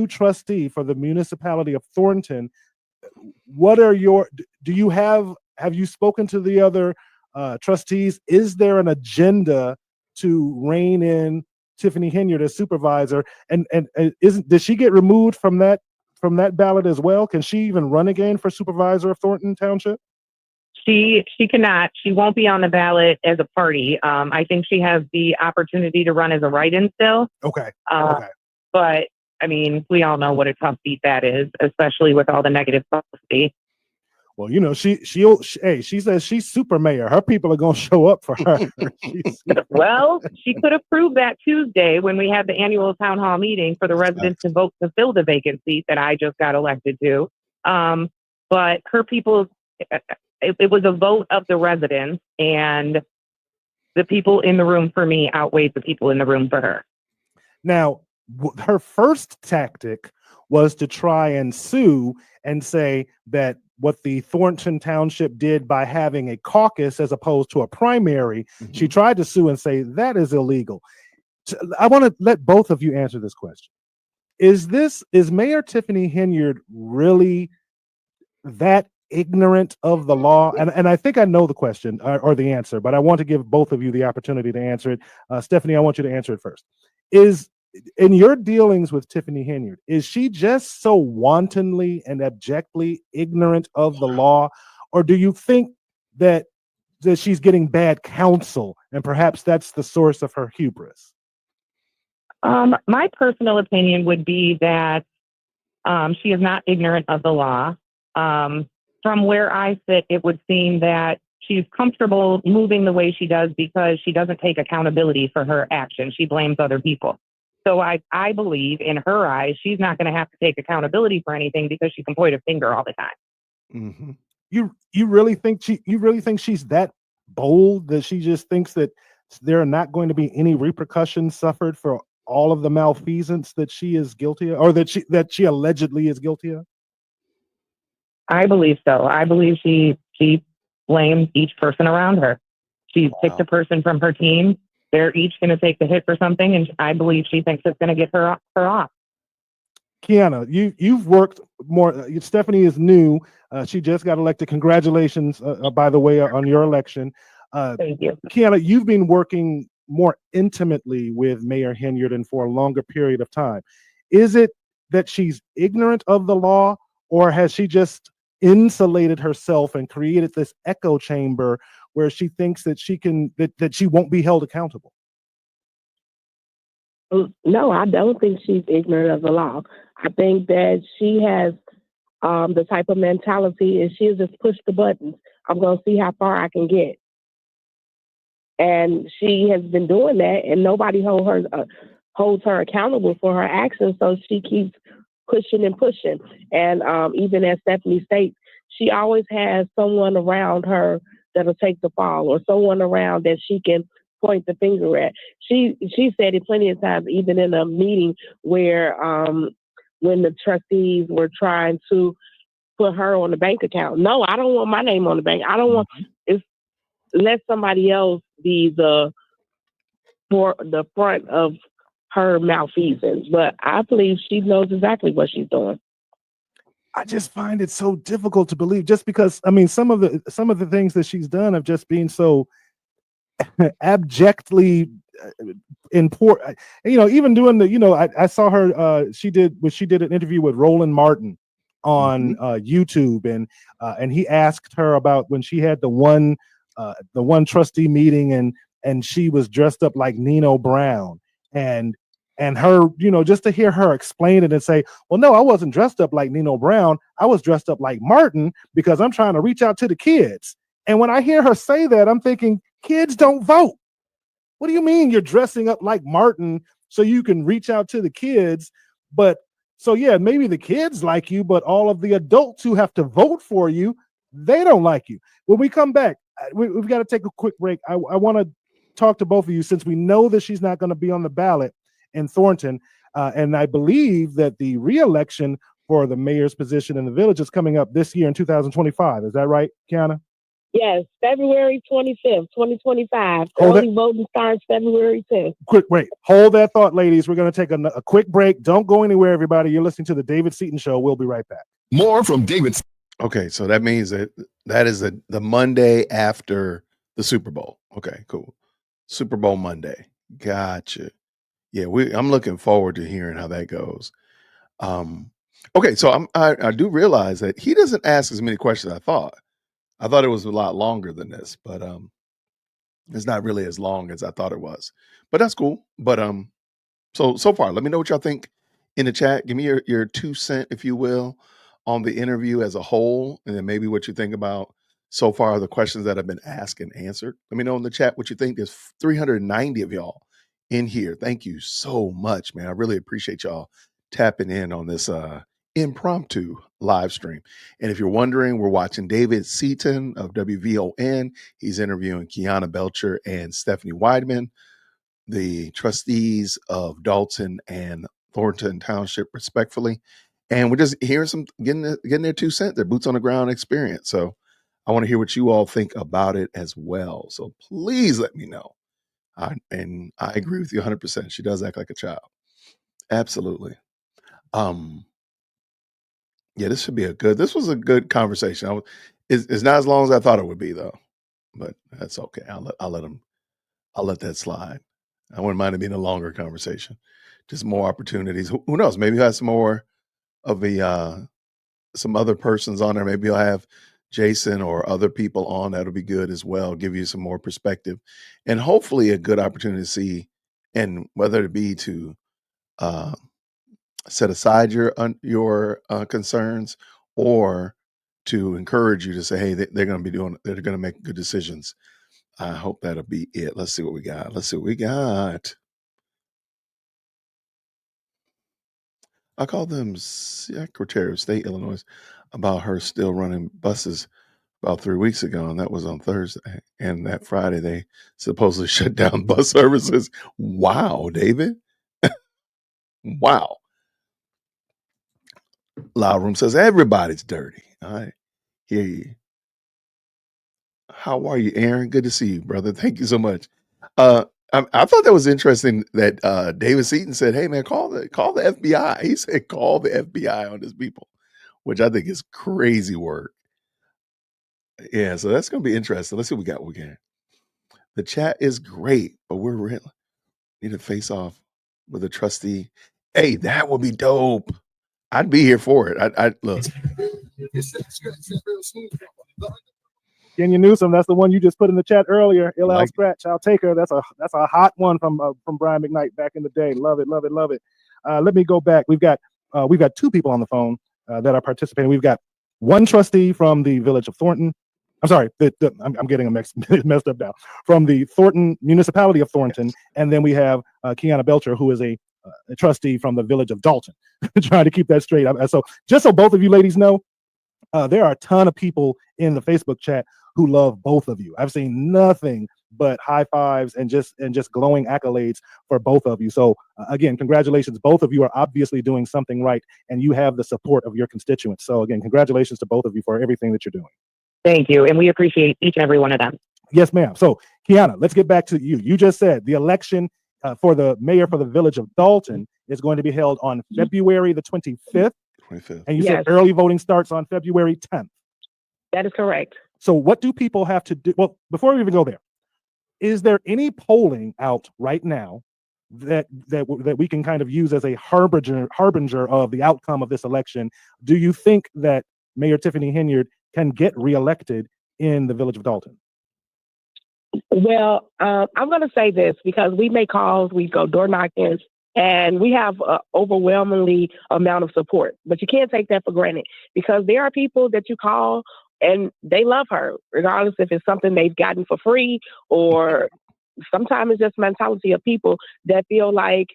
trustee for the municipality of Thornton. What are have you spoken to the other trustees? Is there an agenda to rein in Tiffany Henyard as supervisor? And did she get removed from that ballot as well? Can she even run again for supervisor of Thornton Township? She cannot. She won't be on the ballot as a party. I think she has the opportunity to run as a write-in still. Okay. But I mean, we all know what a tough beat that is, especially with all the negative publicity. Well, she says she's super mayor. Her people are going to show up for her. Well, she could have proved that Tuesday when we had the annual town hall meeting for the residents to vote to fill the vacant seat that I just got elected to. But her people, it was a vote of the residents, and the people in the room for me outweighed the people in the room for her. Now, her first tactic was to try and sue and say that what the Thornton Township did by having a caucus as opposed to a primary, she tried to sue and say that is illegal. I want to let both of you answer this question. Is Mayor Tiffany Henyard really that ignorant of the law? And I think I know the question or the answer, but I want to give both of you the opportunity to answer it. Stephanie, I want you to answer it first. In your dealings with Tiffany Henyard, is she just so wantonly and abjectly ignorant of the law, or do you think that she's getting bad counsel and perhaps that's the source of her hubris? My personal opinion would be that she is not ignorant of the law. From where I sit, it would seem that she's comfortable moving the way she does because she doesn't take accountability for her actions. She blames other people. So I believe in her eyes, she's not going to have to take accountability for anything because she can point a finger all the time. Mm-hmm. You really think she's that bold that she just thinks that there are not going to be any repercussions suffered for all of the malfeasance that she is guilty of, or that she allegedly is guilty of? I believe so. I believe she blames each person around her. She picked a person from her team. They're each going to take the hit for something, and I believe she thinks it's going to get her off. Kiana, you've worked more. Stephanie is new. She just got elected. Congratulations, by the way, on your election. Thank you. Kiana, you've been working more intimately with Mayor Henyard and for a longer period of time. Is it that she's ignorant of the law, or has she just insulated herself and created this echo chamber where she thinks that that she won't be held accountable? No, I don't think she's ignorant of the law. I think that she has the type of mentality is she'll just push the buttons. I'm going to see how far I can get. And she has been doing that, and nobody holds her accountable for her actions, so she keeps pushing and pushing. And even as Stephanie states, she always has someone around her that'll take the fall, or someone around that she can point the finger at. She said it plenty of times, even in a meeting where when the trustees were trying to put her on the bank account. No, I don't want my name on the bank. I don't want let somebody else be the front of her malfeasance. But I believe she knows exactly what she's doing. I just find it so difficult to believe, just because, I mean, some of the things that she's done have just been so abjectly important. Even doing the, I saw her, she did an interview with Roland Martin on YouTube, and he asked her about when she had the one trustee meeting, and she was dressed up like Nino Brown, and her, just to hear her explain it and say, well, no, I wasn't dressed up like Nino Brown. I was dressed up like Martin because I'm trying to reach out to the kids. And when I hear her say that, I'm thinking, kids don't vote. What do you mean you're dressing up like Martin so you can reach out to the kids? But so, yeah, maybe the kids like you, but all of the adults who have to vote for you, they don't like you. When we come back, we've got to take a quick break. I want to talk to both of you, since we know that she's not going to be on the ballot in Thornton. And I believe that the re-election for the mayor's position in the village is coming up this year in 2025. Is that right, Kiana? Yes, February 25th, 2025. Early voting starts February 10th. Quick break. Hold that thought, ladies. We're going to take a quick break. Don't go anywhere, everybody. You're listening to the David Seaton Show. We'll be right back. More from David. Okay, so that means that is the Monday after the Super Bowl. Okay, cool. Super Bowl Monday. Gotcha. Yeah, I'm looking forward to hearing how that goes. Okay, so I do realize that he doesn't ask as many questions as I thought. I thought it was a lot longer than this, but it's not really as long as I thought it was. But that's cool. But so far, let me know what y'all think in the chat. Give me your 2 cents, if you will, on the interview as a whole, and then maybe what you think about so far the questions that have been asked and answered. Let me know in the chat what you think. There's 390 of y'all in here. Thank you so much, man. I really appreciate y'all tapping in on this impromptu live stream. And if you're wondering, we're watching David Seaton of WVON. He's interviewing Kiana Belcher and Stephanie Wiedman, the trustees of Dolton and Thornton Township, respectfully. And we're just hearing getting their 2 cents, their boots on the ground experience. So I want to hear what you all think about it as well. So please let me know. And I agree with you 100%. She does act like a child. Absolutely. Yeah, this was a good conversation. It's not as long as I thought it would be, though, but that's okay. I'll let that slide. I wouldn't mind it being a longer conversation. Just more opportunities. Who knows? Maybe you'll have some more of some other persons on there. Maybe you'll have Jason or other people on. That'll be good as well. Give you some more perspective, and hopefully a good opportunity to see, and whether it be to set aside your concerns, or to encourage you to say, hey, they're going to make good decisions. I hope that'll be it. Let's see what we got. I called them Secretary of State, Illinois, about her still running buses about 3 weeks ago, and that was on Thursday. And that Friday, they supposedly shut down bus services. Wow, David. Wow. Loud Room says everybody's dirty. I hear you. How are you, Aaron? Good to see you, brother. Thank you so much. I thought that was interesting that David Seaton said, hey, man, call the FBI. He said, call the FBI on his people, which I think is crazy work. Yeah, so that's going to be interesting. Let's see what we got. The chat is great, but need to face off with a trustee. Hey, that would be dope. I'd be here for it. I look. Kenya Newsom, that's the one you just put in the chat earlier. LL Like Scratch, I'll take her. That's a hot one from Brian McKnight back in the day. Love it, love it, love it. Let me go back. We've got two people on the phone that are participating. We've got one trustee from the village of Thornton. I'm sorry, I'm getting them messed up now. From the Thornton municipality of Thornton, and then we have Kiana Belcher, who is a trustee from the village of Dolton. Trying to keep that straight. So just so both of you ladies know, there are a ton of people in the Facebook chat who love both of you. I've seen nothing but high fives and just glowing accolades for both of you. So again, congratulations. Both of you are obviously doing something right, and you have the support of your constituents. So again, congratulations to both of you for everything that you're doing. Thank you. And we appreciate each and every one of them. Yes, ma'am. So Kiana, let's get back to you. You just said the election for the mayor for the village of Dolton is going to be held on February the 25th. And you said early voting starts on February 10th. That is correct. So what do people have to do? Well, before we even go there, is there any polling out right now that we can kind of use as a harbinger of the outcome of this election? Do you think that Mayor Tiffany Henyard can get reelected in the village of Dolton? Well, I'm going to say this because we make calls, we go door knocking, and we have an overwhelmingly amount of support. But you can't take that for granted because there are people that you call and they love her, regardless if it's something they've gotten for free or sometimes it's just mentality of people that feel like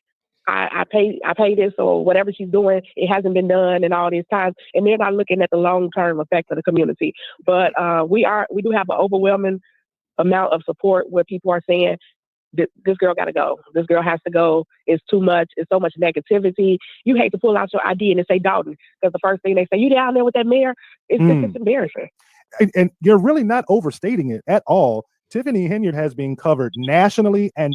I pay this or whatever she's doing, it hasn't been done in all these times, and they're not looking at the long-term effect of the community. But we do have an overwhelming amount of support where people are saying this girl got to go. This girl has to go. It's too much. It's so much negativity. You hate to pull out your ID and say Dolton because the first thing they say, you down there with that mayor? It's just embarrassing. And you're really not overstating it at all. Tiffany Henyard has been covered nationally, and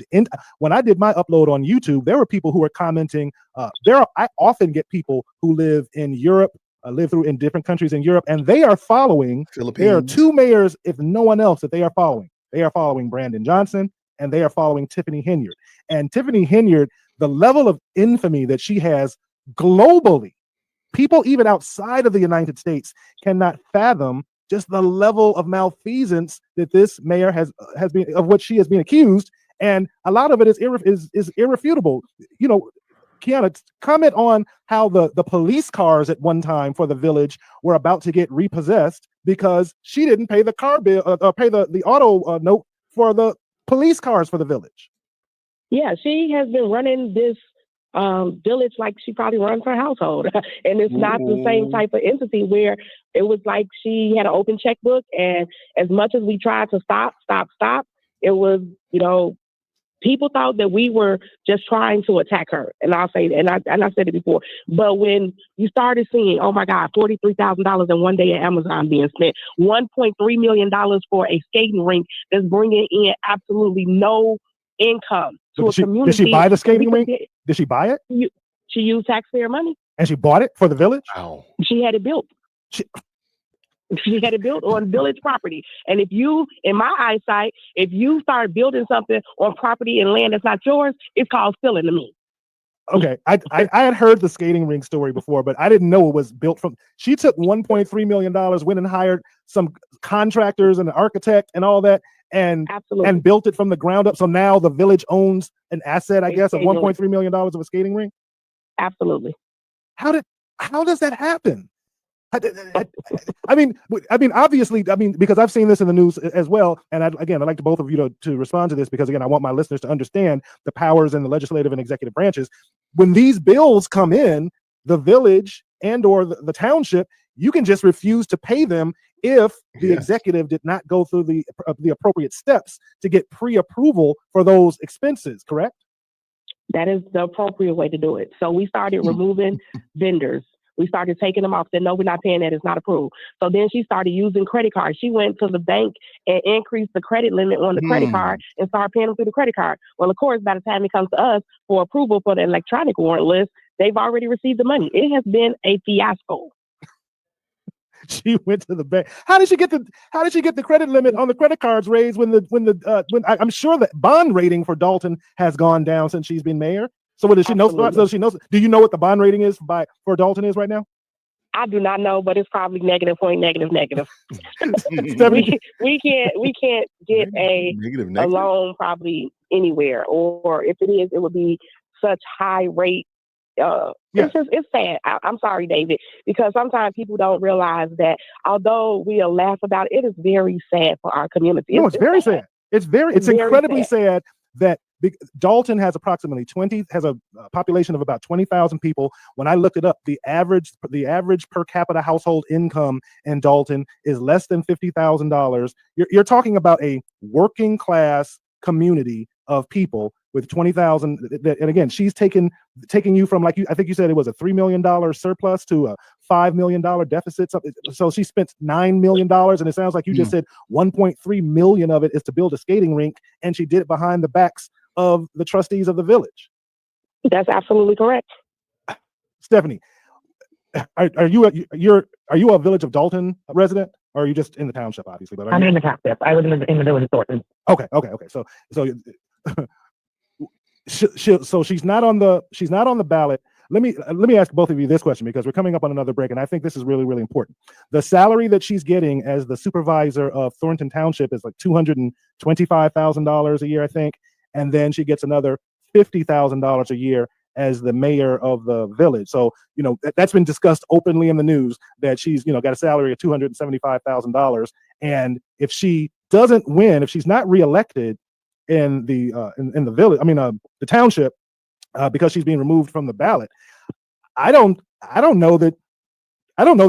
when I did my upload on YouTube, there were people who were commenting. I often get people who live in Europe, live through in different countries in Europe, and they are following. Philippines. There are two mayors, if no one else, that they are following. They are following Brandon Johnson, and they are following Tiffany Henyard. And Tiffany Henyard, the level of infamy that she has globally, people even outside of the United States cannot fathom just the level of malfeasance that this mayor has been, of which she has been accused, and a lot of it is irrefutable. You know, Kiana, comment on how the police cars at one time for the village were about to get repossessed because she didn't pay the car bill or pay the auto note for the police cars for the village. Yeah, she has been running this village like she probably runs her household. And it's not the same type of entity where it was like she had an open checkbook, and as much as we tried to stop, it was, people thought that we were just trying to attack her. And I'll say, and I said it before, but when you started seeing, oh my God, $43,000 in one day at Amazon being spent, $1.3 million for a skating rink that's bringing in absolutely no income to a community. Did she buy the skating rink? Did she buy it? She used taxpayer money. And she bought it for the village? Wow. She had it built. She had it built on village property. And if you, in my eyesight, if you start building something on property and land that's not yours, it's called stealing to me. Okay, I had heard the skating rink story before, but I didn't know it was built from. She took $1.3 million, went and hired some contractors and an architect and all that, and built it from the ground up. So now the village owns an asset, I guess, of $1.3 million of a skating rink. Absolutely. How does that happen? I mean, obviously, because I've seen this in the news as well. And I'd like to both of you to respond to this, because again, I want my listeners to understand the powers in the legislative and executive branches. When these bills come in, the village and or the township, you can just refuse to pay them if the executive did not go through the appropriate steps to get pre-approval for those expenses, correct? That is the appropriate way to do it. So we started removing vendors. We started taking them off. Said, no, we're not paying that. It's not approved. So then she started using credit cards. She went to the bank and increased the credit limit on the credit card and started paying them through the credit card. Well, of course, by the time it comes to us for approval for the electronic warrant list, they've already received the money. It has been a fiasco. She went to the bank. How did she get the credit limit on the credit cards raised when I'm sure that bond rating for Dolton has gone down since she's been mayor. So what does she know? Absolutely. So she knows. Do you know what the bond rating is for Dolton is right now? I do not know, but it's probably negative. Stephanie? we can't get a loan probably anywhere, or if it is, it would be such high rate. It's sad. I'm sorry, David, because sometimes people don't realize that although we'll laugh about it, it is very sad for our community. No, it's very sad. It's incredibly sad that Dolton has approximately a population of about 20,000 people. When I looked it up, the average per capita household income in Dolton is less than $50,000. You're talking about a working class community of people with 20,000. And again, she's taking you from, like I think you said it was a $3 million surplus to a $5 million deficit. So she spent $9 million, and it sounds like you just said 1.3 million of it is to build a skating rink, and she did it behind the backs of the trustees of the village. That's absolutely correct. Stephanie, are you a Village of Dolton resident, or are you just in the township? Obviously, but I'm in the township. I live in the village of Thornton. Okay. So she's not on the ballot. Let me ask both of you this question, because we're coming up on another break, and I think this is really, really important. The salary that she's getting as the supervisor of Thornton Township is like $225,000 a year, I think, and then she gets another $50,000 a year as the mayor of the village. So that's been discussed openly in the news that she's got a salary of $275,000, and if she doesn't win, if she's not reelected in the village, the township, because she's being removed from the ballot, I don't know that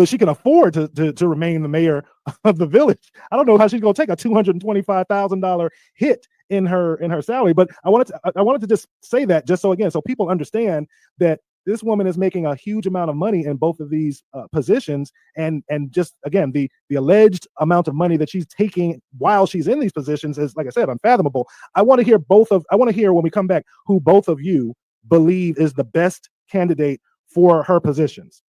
she can afford to remain the mayor of the village. I don't know how she's going to take a $225,000 hit in her salary. But I wanted to just say that, just so people understand that this woman is making a huge amount of money in both of these positions, and just again, the alleged amount of money that she's taking while she's in these positions is, like I said, unfathomable. I want to hear when we come back who both of you believe is the best candidate for her positions.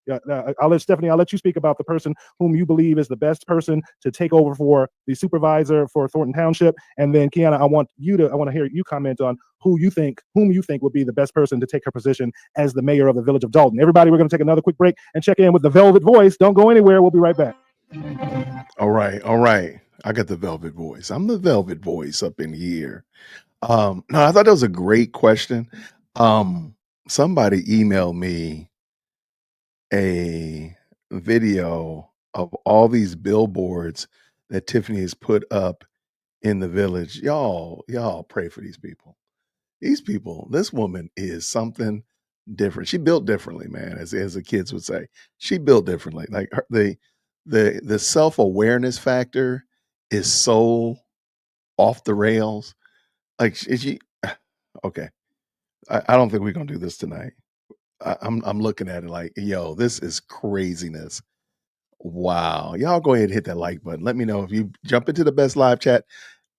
I'll let you speak about the person whom you believe is the best person to take over for the supervisor for Thornton Township, and then Kiana, I want to hear you comment on whom you think would be the best person to take her position as the mayor of the Village of Dolton. Everybody, we're going to take another quick break and check in with the Velvet Voice. Don't go anywhere. We'll be right back. All right. I got the Velvet Voice. I'm the Velvet Voice up in here. No, I thought that was a great question. Somebody emailed me a video of all these billboards that Tiffany has put up in the village. Y'all pray for these people. This woman is something different. She built differently, man, as the kids would say. She built differently. Like the self-awareness factor is so off the rails. Like she okay. I don't think we're gonna do this tonight. I'm looking at it like, yo, this is craziness. Wow. Y'all go ahead and hit that like button. Let me know if you jump into the best live chat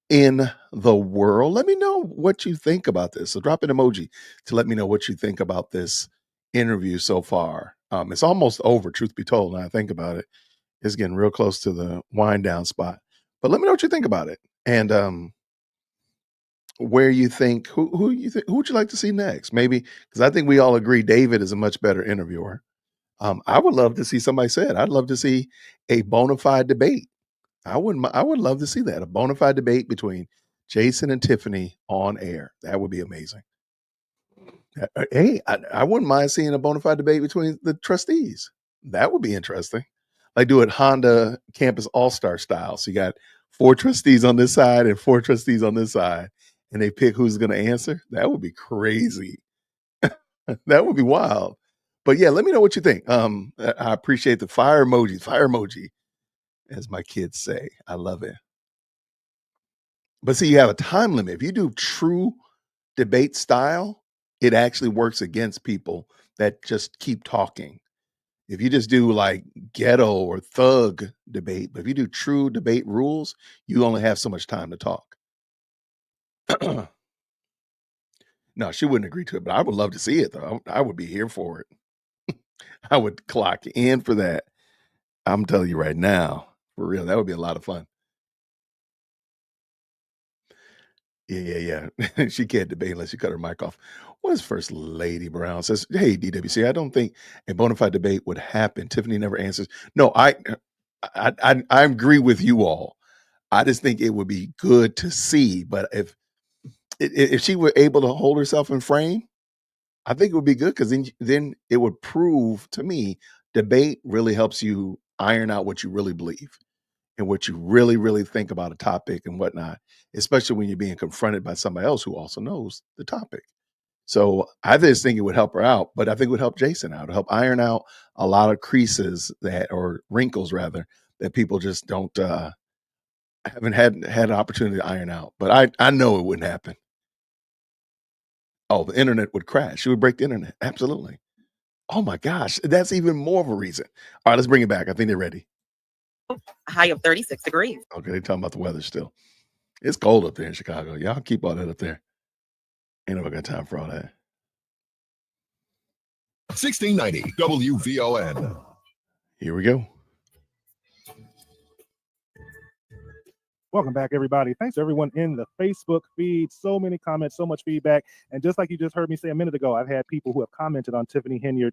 in the world. Let me know what you think about this. So drop an emoji to let me know what you think about this interview so far. It's almost over, truth be told. Now I think about it, it's getting real close to the wind down spot. But let me know what you think about it, and where you think who would you like to see next? Maybe because I think we all agree David is a much better interviewer. I would love to see, somebody said, I'd love to see a bona fide debate. I would love to see that, a bona fide debate between Jason and Tiffany on air. That would be amazing. Hey, I wouldn't mind seeing a bona fide debate between the trustees. That would be interesting. Like do it Honda Campus All-Star style. So you got 4 trustees on this side and 4 trustees on this side, and they pick who's going to answer. That would be crazy. That would be wild. But yeah, let me know what you think. I appreciate the fire emoji, as my kids say. I love it. But see, you have a time limit. If you do true debate style, it actually works against people that just keep talking. If you just do like ghetto or thug debate, but if you do true debate rules, you only have so much time to talk. No, she wouldn't agree to it, but I would love to see it though. I would be here for it. I would clock in for that. I'm telling you right now, for real, that would be a lot of fun. Yeah. She can't debate unless she cut her mic off. What is First Lady Brown says? Hey, DWC, I don't think a bona fide debate would happen. Tiffany never answers. No, I agree with you all. I just think it would be good to see. But if she were able to hold herself in frame, I think it would be good because then it would prove to me debate really helps you iron out what you really believe and what you really, really think about a topic and whatnot, especially when you're being confronted by somebody else who also knows the topic. So I just think it would help her out, but I think it would help Jason out, help iron out a lot of creases or wrinkles rather, that people just don't haven't had an opportunity to iron out. But I know it wouldn't happen. Oh, the internet would crash. She would break the internet. Absolutely. Oh my gosh, that's even more of a reason. All right, let's bring it back. I think they're ready. A high of 36 degrees. Okay, they're talking about the weather still. It's cold up there in Chicago. Y'all keep all that up there. Ain't nobody got time for all that. 1690 WVON. Here we go. Welcome back, everybody. Thanks to everyone in the Facebook feed. So many comments, so much feedback. And just like you just heard me say a minute ago, I've had people who have commented on Tiffany Henyard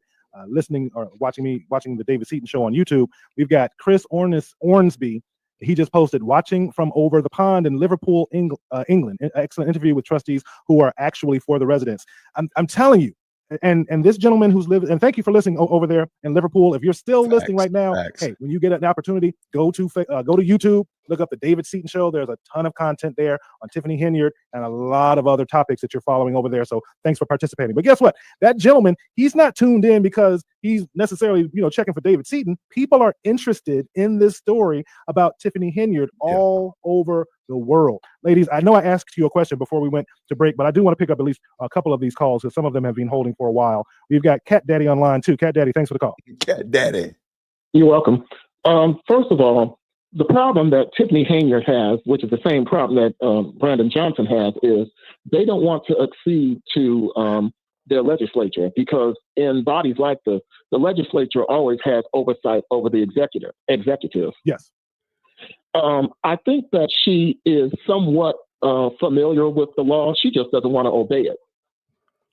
listening or watching the David Seaton show on YouTube. We've got Chris Ornsby. He just posted, watching from over the pond in Liverpool, England. Excellent interview with trustees who are actually for the residents. I'm telling you, and this gentleman who's lived, and thank you for listening over there in Liverpool. If you're still listening right now, hey, when you get an opportunity, go to YouTube, look up the David Seaton show. There's a ton of content there on Tiffany Henyard and a lot of other topics that you're following over there. So thanks for participating. But guess what? That gentleman, he's not tuned in because he's necessarily, checking for David Seaton. People are interested in this story about Tiffany Henyard all over the world. Ladies, I know I asked you a question before we went to break, but I do want to pick up at least a couple of these calls because some of them have been holding for a while. We've got Cat Daddy online too. Cat Daddy, thanks for the call. Cat Daddy. You're welcome. First of all, the problem that Tiffany Henyard has, which is the same problem that Brandon Johnson has, is they don't want to accede to their legislature, because in bodies like the legislature always has oversight over the executive. Yes. I think that she is somewhat familiar with the law. She just doesn't want to obey it.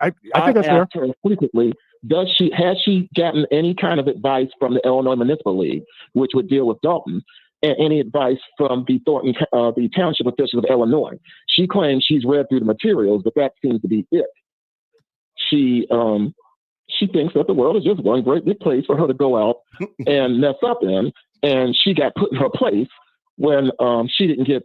I think that's fair. Her frequently, has she gotten any kind of advice from the Illinois Municipal League, which would deal with Dolton, and any advice from the Thornton, the township officials of Illinois? She claims she's read through the materials, but that seems to be it. She thinks that the world is just one great big place for her to go out and mess up in, and she got put in her place when she didn't get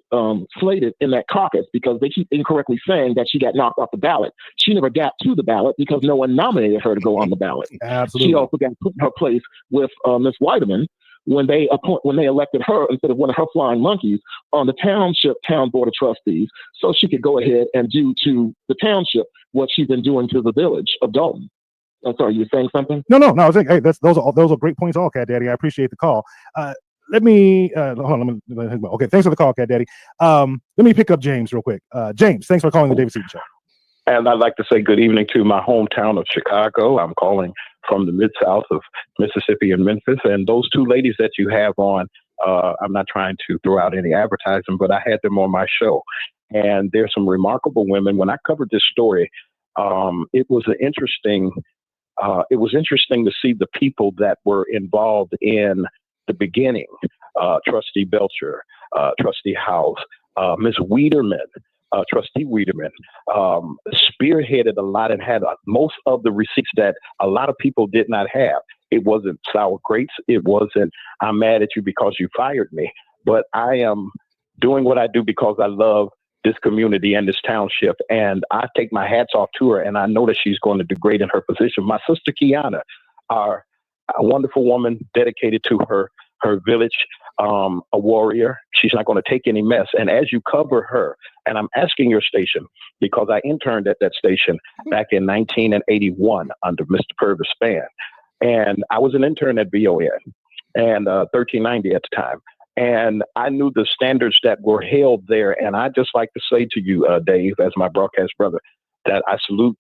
slated in that caucus, because they keep incorrectly saying that she got knocked off the ballot. She never got to the ballot because no one nominated her to go on the ballot. Absolutely. She also got put in her place with Ms. Wiedman when they elected her instead of one of her flying monkeys on the town board of trustees, so she could go ahead and do to the township what she's been doing to the village of Dolton. I'm sorry, you were saying something? No. I was thinking, hey, those are great points, all, Cat Daddy. I appreciate the call. Let me okay. Thanks for the call, Cat Daddy. Let me pick up James real quick. James, thanks for calling the David Seaton Show. And I'd like to say good evening to my hometown of Chicago. I'm calling from the Mid-South of Mississippi and Memphis. And those two ladies that you have on, I'm not trying to throw out any advertising, but I had them on my show. And there's some remarkable women. When I covered this story, it was interesting to see the people that were involved in the beginning. Trustee Belcher, Trustee House, Ms. Wiedman, Trustee Wiedman, spearheaded a lot and had most of the receipts that a lot of people did not have. It wasn't sour grapes. It wasn't, I'm mad at you because you fired me. But I am doing what I do because I love this community and this township. And I take my hats off to her, and I know that she's going to do great in her position. My sister Kiana, a wonderful woman dedicated to her village, a warrior. She's not going to take any mess. And as you cover her, and I'm asking your station because I interned at that station back in 1981 under Mr. Purvis Spann. And I was an intern at VON and 1390 at the time. And I knew the standards that were held there. And I just like to say to you, Dave, as my broadcast brother, that I salute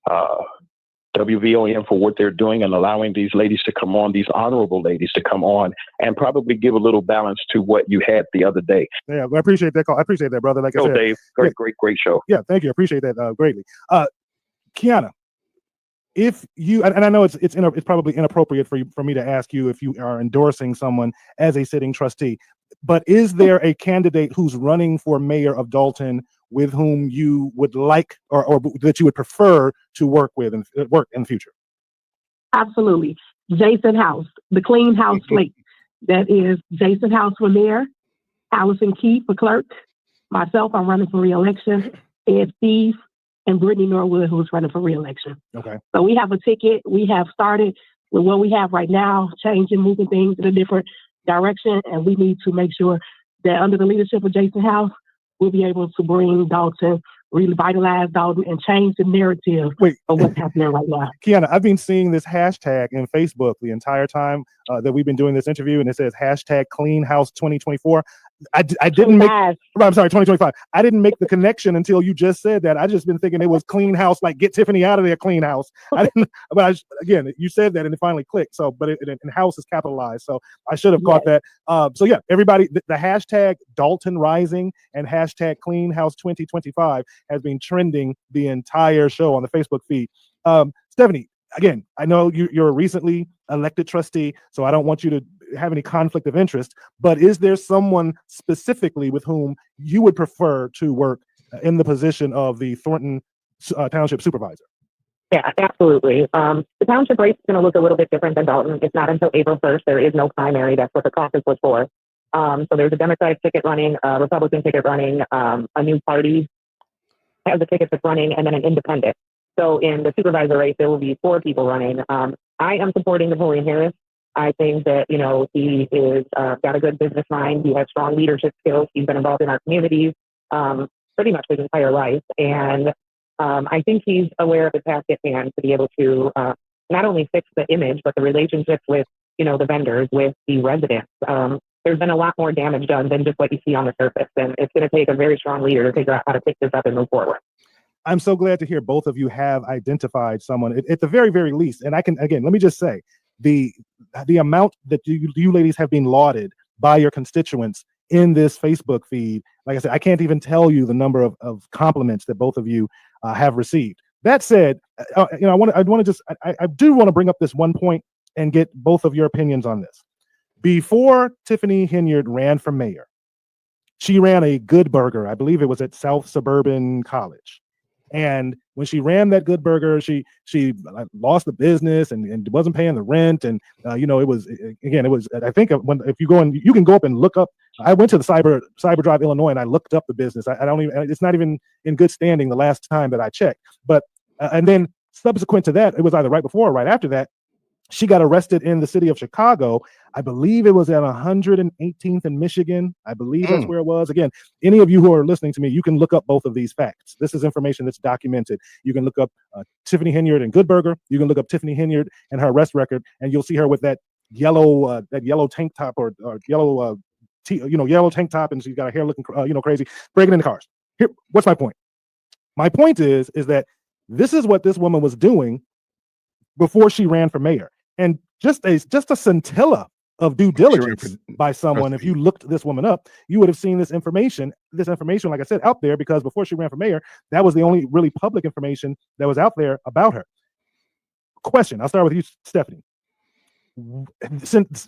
the WVON for what they're doing and allowing these ladies to come on, these honorable ladies to come on, and probably give a little balance to what you had the other day. Yeah, I appreciate that call. I appreciate that, brother. Like I said, Dave, great show. Yeah, thank you. I appreciate that greatly. Kiana, if you, and I know it's probably inappropriate for me to ask you if you are endorsing someone as a sitting trustee, but is there a candidate who's running for mayor of Dolton with whom you would like or that you would prefer to work with and work in the future? Absolutely. Jason House, the clean house slate. That is Jason House for mayor, Allison Key for clerk, myself, I'm running for re-election, Ed Steve, and Brittany Norwood, who's running for re-election. Okay. So we have a ticket. We have started with what we have right now, changing, moving things in a different direction, and we need to make sure that under the leadership of Jason House, we'll be able to bring Dolton, revitalize Dolton, and change the narrative of what's happening right now. Kiana, I've been seeing this hashtag in Facebook the entire time that we've been doing this interview, and it says hashtag Clean House 2024. I didn't make. I'm sorry, 2025. I didn't make the connection until you just said that. I just been thinking it was clean house, like get Tiffany out of there, clean house. I didn't. But again, you said that and it finally clicked. So, but and house is capitalized. So I should have caught that. So yeah, everybody, the hashtag Dolton Rising and hashtag Clean House 2025 has been trending the entire show on the Facebook feed. Stephanie, again, I know you're a recently elected trustee, so I don't want you to have any conflict of interest, but is there someone specifically with whom you would prefer to work in the position of the Thornton Township Supervisor? Yeah, absolutely. The township race is going to look a little bit different than Dolton. It's not until April 1st. There is no primary. That's what the caucus was for. So there's a Democratic ticket running, a Republican ticket running, a new party has a ticket that's running, and then an independent. So in the supervisor race, there will be 4 people running. I am supporting Napoleon Harris. I think that, he is got a good business mind. He has strong leadership skills. He's been involved in our communities pretty much his entire life. And I think he's aware of the task at hand to be able to not only fix the image, but the relationships with, the vendors, with the residents. There's been a lot more damage done than just what you see on the surface. And it's going to take a very strong leader to figure out how to pick this up and move forward. I'm so glad to hear both of you have identified someone at the very, very least. And I can, again, let me just say, the amount that you ladies have been lauded by your constituents in this Facebook feed, like I said, I can't even tell you the number of compliments that both of you have received. That said, I do want to bring up this one point and get both of your opinions on this. Before Tiffany Henyard ran for mayor, she ran a Good Burger. I believe it was at South Suburban College. And when she ran that Good Burger, she lost the business and wasn't paying the rent. And it was I think if you go and you can go up and look up. I went to the Cyber Drive, Illinois, and I looked up the business. I don't even. It's not even in good standing the last time that I checked. But and then subsequent to that, it was either right before or right after that, she got arrested in the city of Chicago. I believe it was at 118th in Michigan. I believe that's where it was. Again, any of you who are listening to me, you can look up both of these facts. This is information that's documented. You can look up Tiffany Henyard and Good Burger. You can look up Tiffany Henyard and her arrest record, and you'll see her with that yellow tank top or yellow yellow tank top, and she's got her hair looking crazy, breaking into cars. Here, what's my point? My point is that this is what this woman was doing before she ran for mayor. And just a scintilla of due diligence by someone, if you looked this woman up, you would have seen this information, like I said, out there, because before she ran for mayor, that was the only really public information that was out there about her. Question, I'll start with you, Stephanie.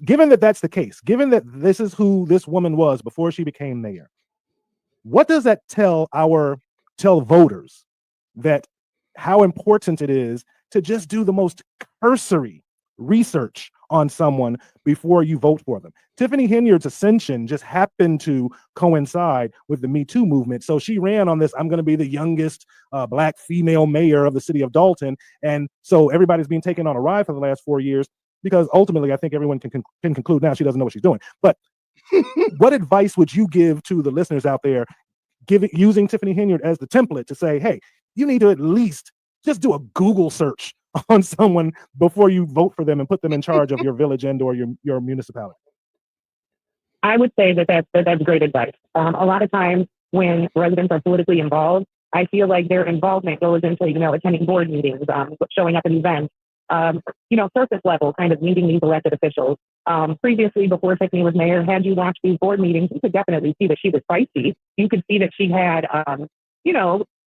Given that that's the case, given that this is who this woman was before she became mayor, what does that tell voters that how important it is to just do the most cursory research on someone before you vote for them? Tiffany Henyard's ascension just happened to coincide with the Me Too movement. So she ran on this, I'm going to be the youngest Black female mayor of the city of Dolton. And so everybody's been taken on a ride for the last 4 years, because ultimately I think everyone can conclude now she doesn't know what she's doing. But what advice would you give to the listeners out there, using Tiffany Henyard as the template to say, hey, you need to at least just do a Google search on someone before you vote for them and put them in charge of your village and or your municipality? I would say that's great advice. A lot of times when residents are politically involved, I feel like their involvement goes into, attending board meetings, showing up at events, surface level, kind of meeting these elected officials. Previously, before Tiffany was mayor, had you watched these board meetings, you could definitely see that she was feisty. You could see that she had,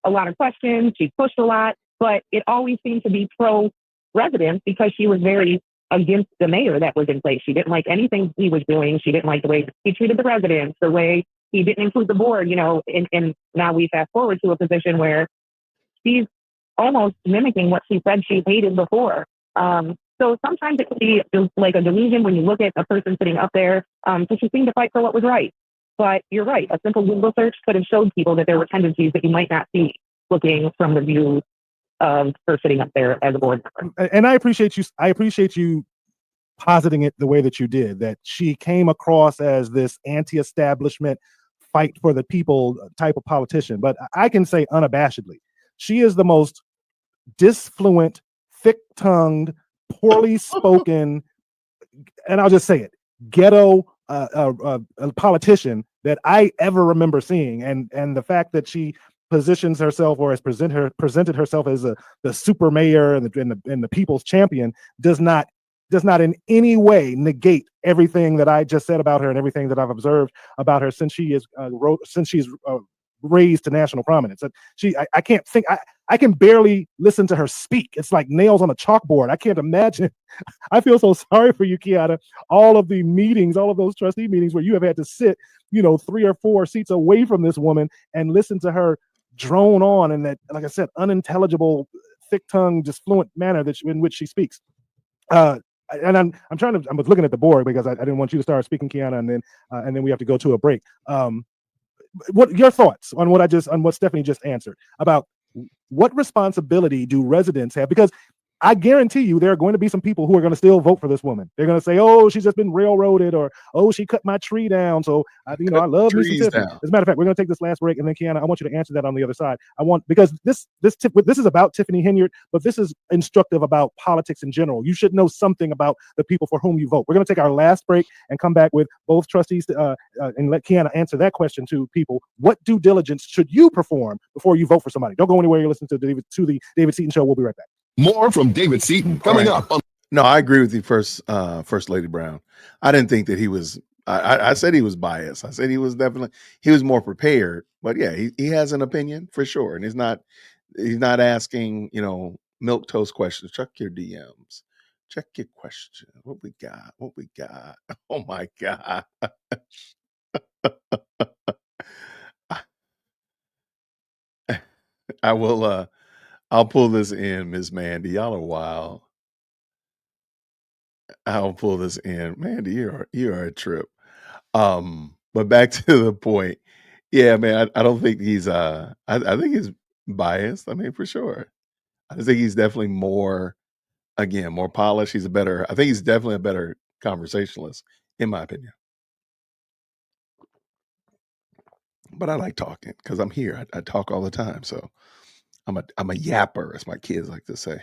a lot of questions. She pushed a lot, but it always seemed to be pro residents because she was very against the mayor that was in place. She didn't like anything he was doing. She didn't like the way he treated the residents, the way he didn't include the board, and now we fast forward to a position where she's almost mimicking what she said she hated before. So sometimes it can be just like a delusion when you look at a person sitting up there. So she seemed to fight for what was right. But you're right. A simple Google search could have showed people that there were tendencies that you might not see looking from the view of her sitting up there as a board member. And I appreciate you positing it the way that you did, that she came across as this anti-establishment, fight for the people type of politician. But I can say unabashedly, she is the most disfluent, thick-tongued, poorly spoken, and I'll just say it, ghetto politician that I ever remember seeing. And the fact that she positions herself or has presented herself as the super mayor and the people's champion does not in any way negate everything that I just said about her and everything that I've observed about her since she's raised to national prominence. I can't think. I can barely listen to her speak. It's like nails on a chalkboard. I can't imagine. I feel so sorry for you, Kiana. All of the meetings, all of those trustee meetings where you have had to sit, 3 or 4 seats away from this woman and listen to her drone on in that, like I said, unintelligible, thick-tongued, just fluent manner in which she speaks. And I'm looking at the board because I didn't want you to start speaking, Kiana, and then we have to go to a break. What your thoughts on what Stephanie just answered about what responsibility do residents have? Because I guarantee you there are going to be some people who are going to still vote for this woman. They're going to say, "Oh, she's just been railroaded," or "Oh, she cut my tree down." So I love me some Tiffany. As a matter of fact, we're going to take this last break, and then Kiana, I want you to answer that on the other side. Because this is about Tiffany Henyard, but this is instructive about politics in general. You should know something about the people for whom you vote. We're going to take our last break and come back with both trustees and let Kiana answer that question to people. What due diligence should you perform before you vote for somebody? Don't go anywhere. You're listening to the David Seaton Show. We'll be right back. More from David Seaton coming up. No, I agree with you, First Lady Brown. I didn't think that he was. I said he was biased. I said he was more prepared. But yeah, he has an opinion for sure, and he's not asking milquetoast questions. Check your DMs. Check your question. What we got? Oh my God. I will. I'll pull this in, Miss Mandy. Y'all are wild. I'll pull this in, Mandy. You are a trip. But back to the point. Yeah, man. I don't think he's. I think he's biased. I mean, for sure. I think he's definitely more polished. I think he's definitely a better conversationalist, in my opinion. But I like talking because I'm here. I talk all the time, so I'm a yapper, as my kids like to say.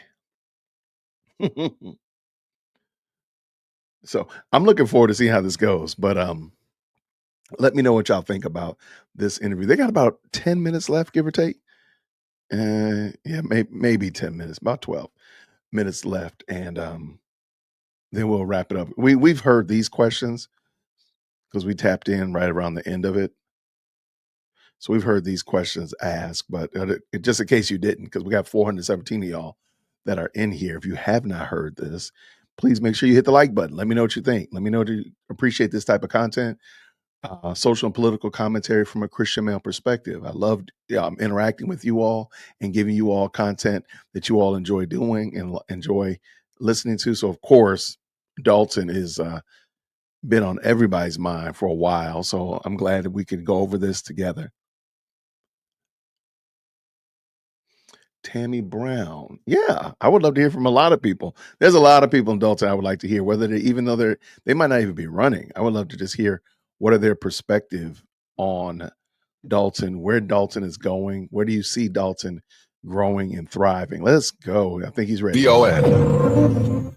So I'm looking forward to seeing how this goes. But let me know what y'all think about this interview. They got about 10 minutes left, give or take. Yeah, maybe 10 minutes, about 12 minutes left, and then we'll wrap it up. We've heard these questions because we tapped in right around the end of it. So we've heard these questions asked, but just in case you didn't, because we got 417 of y'all that are in here. If you have not heard this, please make sure you hit the like button. Let me know what you think. Let me know that you appreciate this type of content. Social and political commentary from a Christian male perspective. I loved interacting with you all and giving you all content that you all enjoy doing and enjoy listening to. So, of course, Dolton is been on everybody's mind for a while. So I'm glad that we could go over this together. Tammy Brown. Yeah, I would love to hear from a lot of people. There's a lot of people in Dolton I would like to hear, even though they might not even be running. I would love to just hear what are their perspective on Dolton, where Dolton is going. Where do you see Dolton growing and thriving? Let's go. I think he's ready. VON.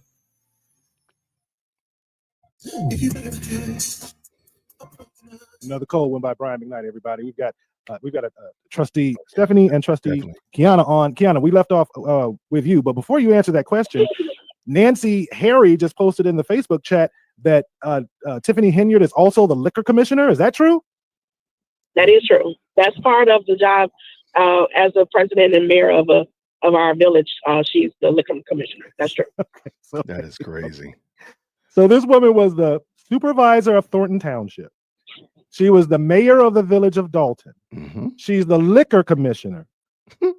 Another call went by Brian McKnight, everybody. We've got we've got a trustee Stephanie and trustee Kiana on. Kiana, we left off with you, but before you answer that question, Nancy Harry just posted in the Facebook chat that Tiffany Henyard is also the liquor commissioner. Is that true? That is true. That's part of the job as a president and mayor of our village. She's the liquor commissioner. That's true. Okay, so That is crazy. So this woman was the supervisor of Thornton Township. She was the mayor of the village of Dolton. Mm-hmm. She's the liquor commissioner.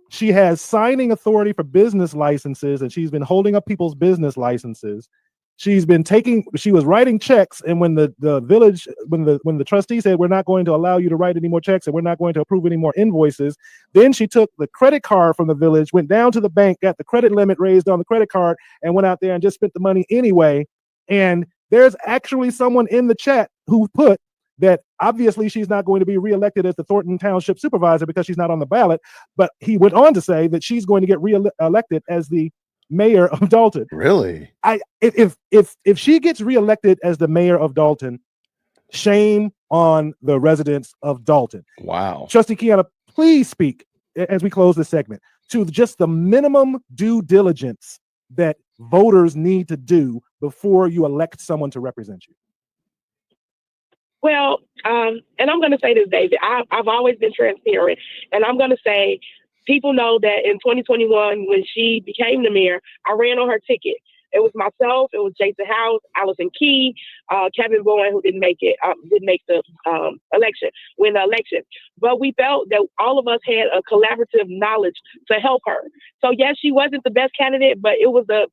She has signing authority for business licenses, and she's been holding up people's business licenses. She was writing checks, and when the village, when the trustee said, we're not going to allow you to write any more checks and we're not going to approve any more invoices, then she took the credit card from the village, went down to the bank, got the credit limit raised on the credit card, and went out there and just spent the money anyway. And there's actually someone in the chat who put that obviously she's not going to be reelected as the Thornton Township supervisor because she's not on the ballot. But he went on to say that she's going to get reelected as the mayor of Dolton. Really? If she gets reelected as the mayor of Dolton, shame on the residents of Dolton. Wow. Trustee Kiana, please speak as we close this segment to just the minimum due diligence that voters need to do before you elect someone to represent you. Well, and I'm going to say this, David. I've always been transparent, and I'm going to say people know that in 2021, when she became the mayor, I ran on her ticket. It was myself, it was Jason House, Allison Key, Kevin Bowen, who didn't make the election. But we felt that all of us had a collaborative knowledge to help her. So yes, she wasn't the best candidate, but it was the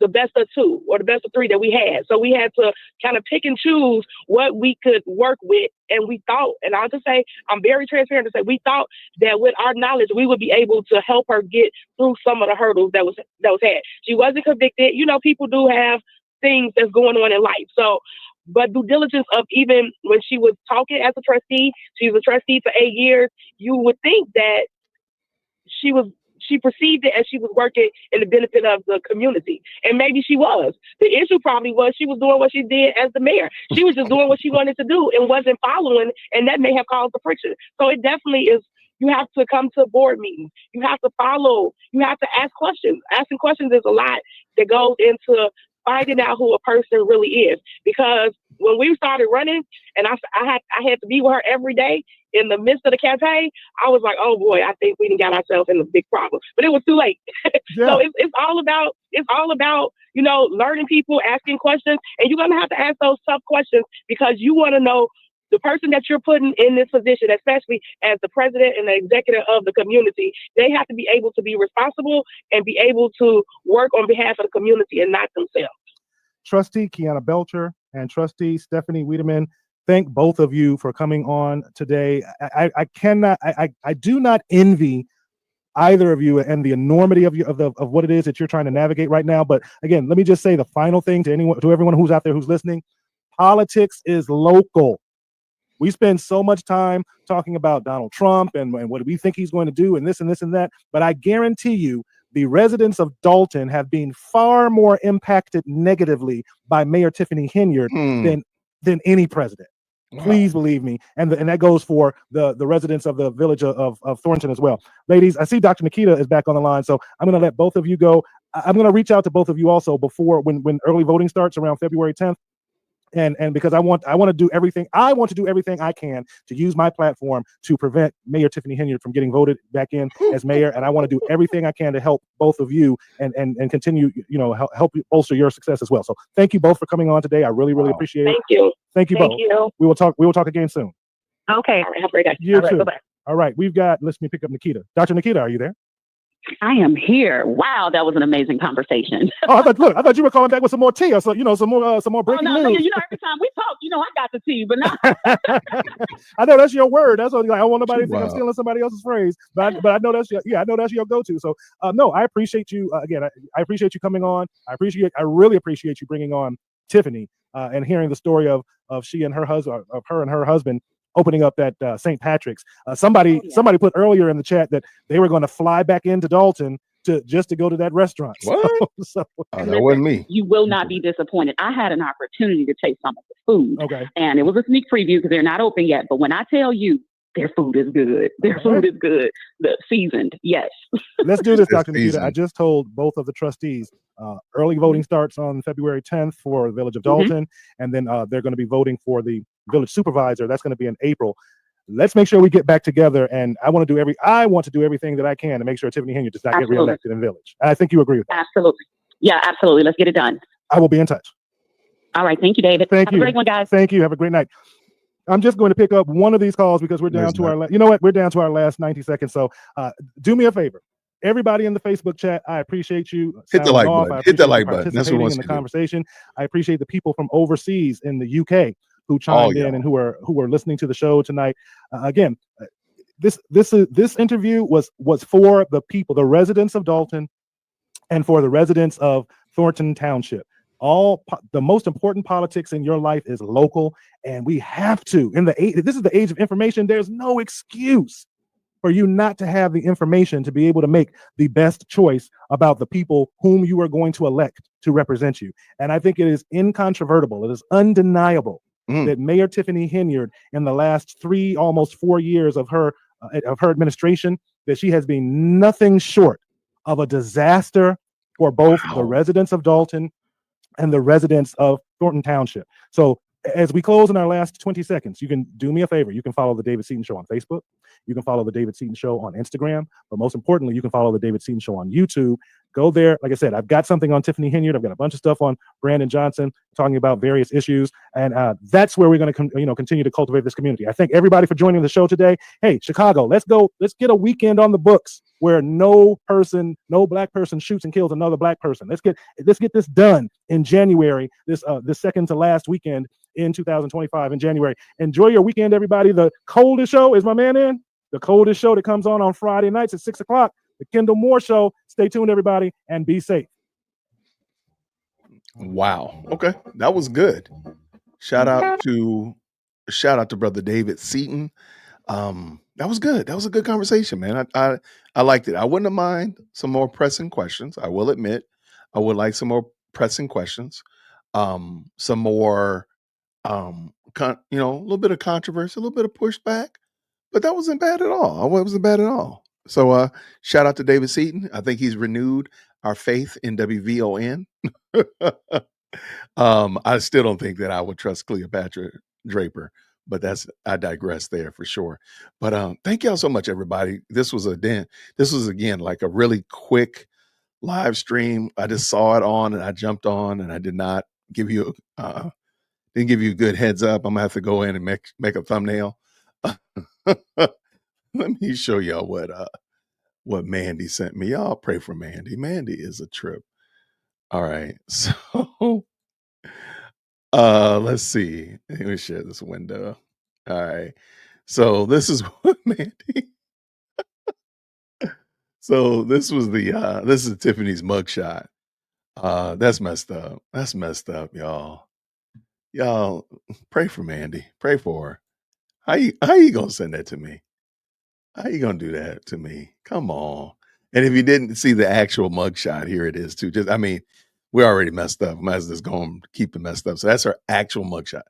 best of two or the best of three that we had. So we had to kind of pick and choose what we could work with. And we thought, and I'll just say, I'm very transparent to say, we thought that with our knowledge, we would be able to help her get through some of the hurdles that was had. She wasn't convicted. You know, people do have things that's going on in life. So, but due diligence of even when she was talking as a trustee, she was a trustee for 8 years, you would think that she perceived it as she was working in the benefit of the community. And maybe she was. The issue probably was she was doing what she did as the mayor. She was just doing what she wanted to do and wasn't following, and that may have caused the friction. So it definitely is, you have to come to board meetings. You have to follow. You have to ask questions. Asking questions is a lot that goes into finding out who a person really is. Because when we started running, and I had to be with her every day in the midst of the campaign, I was like, oh boy, I think we done got ourselves in a big problem. But it was too late. Yeah. So it's all about, you know, learning people, asking questions, and you're gonna have to ask those tough questions because you want to know the person that you're putting in this position, especially as the president and the executive of the community. They have to be able to be responsible and be able to work on behalf of the community and not themselves. Trustee Kiana Belcher and Trustee Stephanie Wiedman, thank both of you for coming on today. I do not envy either of you and the enormity of what it is that you're trying to navigate right now. But again, let me just say the final thing to everyone who's out there who's listening: politics is local. We spend so much time talking about Donald Trump and what do we think he's going to do and this and this and that. But I guarantee you, the residents of Dolton have been far more impacted negatively by Mayor Tiffany Henyard than any president. Wow. Please believe me. And that goes for the residents of the village of Thornton as well. Ladies, I see Dr. Nikita is back on the line, so I'm going to let both of you go. I'm going to reach out to both of you also before when early voting starts around February 10th. And because I want to do everything I can to use my platform to prevent Mayor Tiffany Henyard from getting voted back in as mayor. And I want to do everything I can to help both of you and continue, you know, help you bolster your success as well. So thank you both for coming on today. I really appreciate it. Thank you both. We will talk again soon. Okay. All right, have a great day. You All too. right, bye-bye. All right, let me pick up Nikita. Dr. Nikita, are you there? I am here. Wow, that was an amazing conversation. Oh, I thought you were calling back with some more tea or so, you know, some more breaking news. No, you know, every time we talk, you know, I got the tea, but not. I know that's your word. That's what, like, I don't want nobody to think I'm stealing somebody else's phrase, but I know that's your go-to. So no, I appreciate you again. I appreciate you coming on. I really appreciate you bringing on Tiffany and hearing the story of she and her husband, of her and her husband opening up that St. Patrick's. Somebody put earlier in the chat that they were going to fly back into Dolton just to go to that restaurant. What? So, that wasn't me. You will not be disappointed. I had an opportunity to taste some of the food. Okay. And it was a sneak preview because they're not open yet. But when I tell you, Their food is good. Their food is good. The seasoned, yes. Let's do this, Dr. Nikita. Seasoned. I just told both of the trustees early voting starts on February 10th for the village of Dolton, and then they're going to be voting for the village supervisor. That's going to be in April. Let's make sure we get back together, and I want to do everything that I can to make sure Tiffany Henyard does not get reelected in village. And I think you agree with that. Absolutely. Yeah, absolutely. Let's get it done. I will be in touch. All right. Thank you, David. Thank you. Have a great one, guys. Thank you. Have a great night. I'm just going to pick up one of these calls because we're down to our, you know what? We're down to our last 90 seconds. So do me a favor. Everybody in the Facebook chat, I appreciate you. Hit the like button. Hit the like button. That's what we want in the to do. Conversation. I appreciate the people from overseas in the UK who chimed in and who are listening to the show tonight. Again, this interview was for the people, the residents of Dolton, and for the residents of Thornton Township. The most important politics in your life is local, and we have to. This is the age of information. There's no excuse for you not to have the information to be able to make the best choice about the people whom you are going to elect to represent you. And I think it is incontrovertible. It is undeniable that Mayor Tiffany Henyard, in the last almost 4 years of her administration, that she has been nothing short of a disaster for both the residents of Dolton and the residents of Thornton Township. So as we close in our last 20 seconds, you can do me a favor. You can follow the David Seaton Show on Facebook. You can follow the David Seaton Show on Instagram. But most importantly, you can follow the David Seaton Show on YouTube. Go there. Like I said, I've got something on Tiffany Henyard. I've got a bunch of stuff on Brandon Johnson talking about various issues. And that's where we're going to continue to cultivate this community. I thank everybody for joining the show today. Hey, Chicago, let's go. Let's get a weekend on the books where no black person shoots and kills another black person. Let's get this done in January, this second to last weekend in 2025 in January. Enjoy your weekend, everybody. The coldest show is my man in. The coldest show that comes on Friday nights at 6 o'clock. The Kendall Moore Show. Stay tuned, everybody, and be safe. Wow. Okay, that was good. Shout out to brother David Seaton. That was good. That was a good conversation, man. I liked it. I wouldn't have mind some more pressing questions. I will admit, I would like some more pressing questions. Some more, a little bit of controversy, a little bit of pushback, but that wasn't bad at all. It wasn't bad at all. So, shout out to David Seaton. I think he's renewed our faith in WVON. I still don't think that I would trust Cleopatra Draper, but I digress there for sure. But thank y'all so much, everybody. This was again like a really quick live stream. I just saw it on and I jumped on, and I did not give you a good heads up. I'm gonna have to go in and make a thumbnail. Let me show y'all what Mandy sent me. Y'all pray for Mandy. Mandy is a trip. All right, so let's see. Let me share this window. All right, so this is what Mandy. So this is Tiffany's mugshot. That's messed up. That's messed up, y'all. Y'all pray for Mandy. Pray for her. How you gonna send that to me? How you gonna do that to me? Come on. And if you didn't see the actual mugshot, here it is too. We're already messed up. Might as well just go and keep it messed up. So that's her actual mugshot.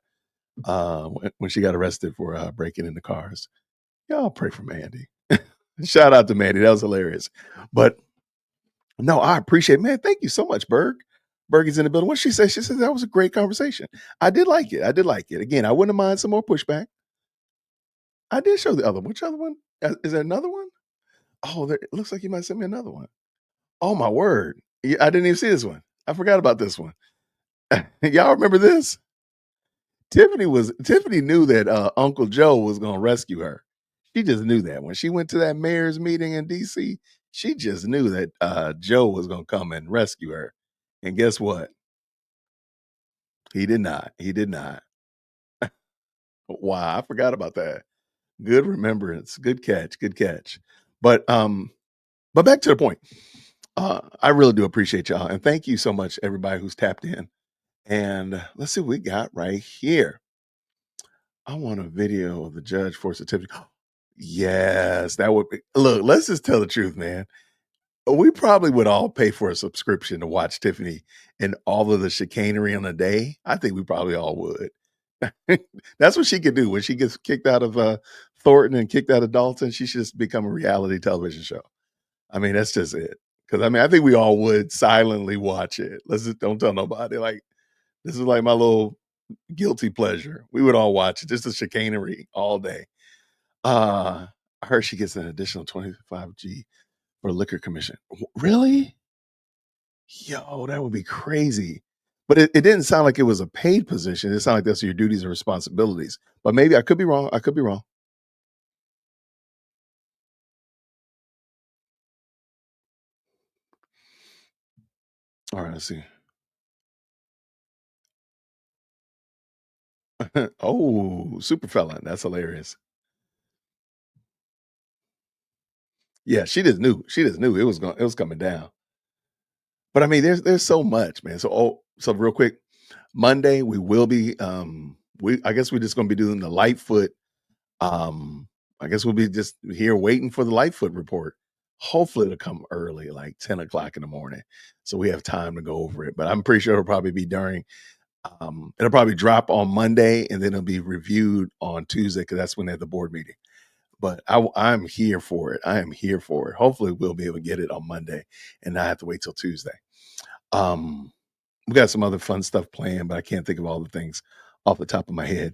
When she got arrested for breaking into cars. Y'all pray for Mandy. Shout out to Mandy. That was hilarious. But no, I appreciate it. Man, thank you so much, Berg. Berg is in the building. What she said? She said that was a great conversation. I did like it. Again, I wouldn't mind some more pushback. I did show the other one. Which other one? Is there another one? Oh, it looks like you might send me another one. Oh, my word. I didn't even see this one. I forgot about this one. Y'all remember this? Tiffany knew that Uncle Joe was going to rescue her. She just knew that. When she went to that mayor's meeting in D.C., she just knew that Joe was going to come and rescue her. And guess what? He did not. Wow, I forgot about that. Good remembrance. Good catch. But back to the point. I really do appreciate y'all. And thank you so much, everybody who's tapped in. And let's see what we got right here. I want a video of the judge for certificate. Yes, that would be. Look, let's just tell the truth, man. We probably would all pay for a subscription to watch Tiffany and all of the chicanery on a day. I think we probably all would. That's what she could do when she gets kicked out of Thornton and kicked out of Dolton, she should just become a reality television show. I mean, that's just it. Because I mean, I think we all would silently watch it. Let's just don't tell nobody. Like, this is like my little guilty pleasure. We would all watch it. Just the chicanery all day. I heard she gets an additional 25G for liquor commission. Really? Yo, that would be crazy. But it didn't sound like it was a paid position. It sounded like that's your duties and responsibilities. But maybe I could be wrong. I could be wrong. All right, let's see. Oh, super felon. That's hilarious. Yeah, she just knew. She just knew it was coming down. But I mean, there's so much, man. So real quick, Monday we will be I guess we're just gonna be doing the Lightfoot. I guess we'll be just here waiting for the Lightfoot report. Hopefully it'll come early, like 10 o'clock in the morning. So we have time to go over it. But I'm pretty sure it'll probably be during it'll probably drop on Monday and then it'll be reviewed on Tuesday because that's when they have the board meeting. But I'm here for it. I am here for it. Hopefully we'll be able to get it on Monday and not have to wait till Tuesday. We got some other fun stuff planned, but I can't think of all the things off the top of my head.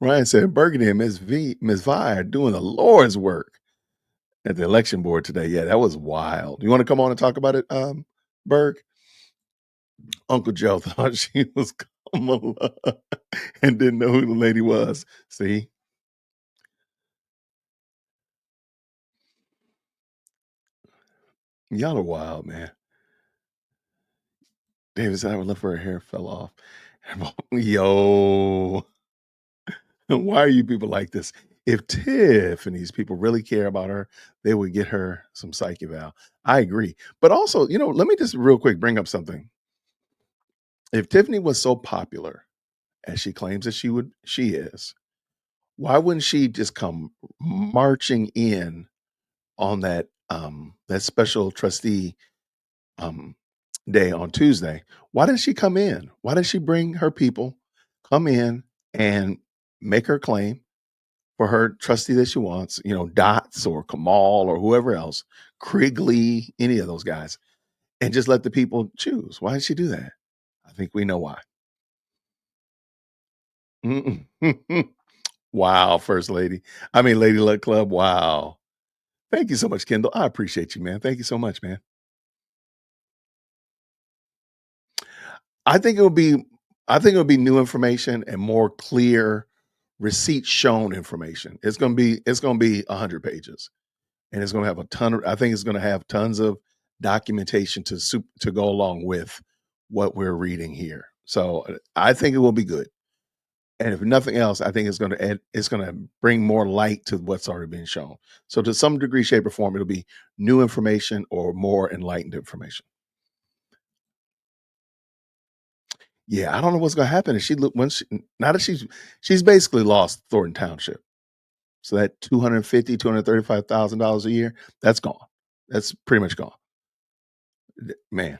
Ryan said Burgundy and Ms. Vi are doing the Lord's work at the election board today. Yeah, that was wild. You want to come on and talk about it, Berg? Uncle Joe thought she was Kamala and didn't know who the lady was. See? Y'all are wild, man. David said I would love for her hair fell off. Yo. Why are you people like this? If Tiffany's people really care about her, they would get her some psych eval. I agree. But also, let me just real quick bring up something. If Tiffany was so popular as she claims that she is, why wouldn't she just come marching in on that special trustee day on Tuesday? Why didn't she come in? Why didn't she bring her people, come in and make her claim for her trustee that she wants, Dots or Kamal or whoever else, Krigley, any of those guys, and just let the people choose? Why did she do that? I think we know why. Wow, First Lady. I mean, Lady Luck Club. Wow. Thank you so much, Kendall. I appreciate you, man. Thank you so much, man. I think it'll be new information and more clear receipt shown information. It's gonna be 100 pages. And it's going to have I think it's going to have tons of documentation to go along with what we're reading here. So I think it will be good. And if nothing else, I think it's going to bring more light to what's already been shown. So to some degree, shape, or form, it'll be new information or more enlightened information. Yeah, I don't know what's going to happen. Now that she's basically lost Thornton Township. So that $235,000 a year, that's gone. That's pretty much gone. Man,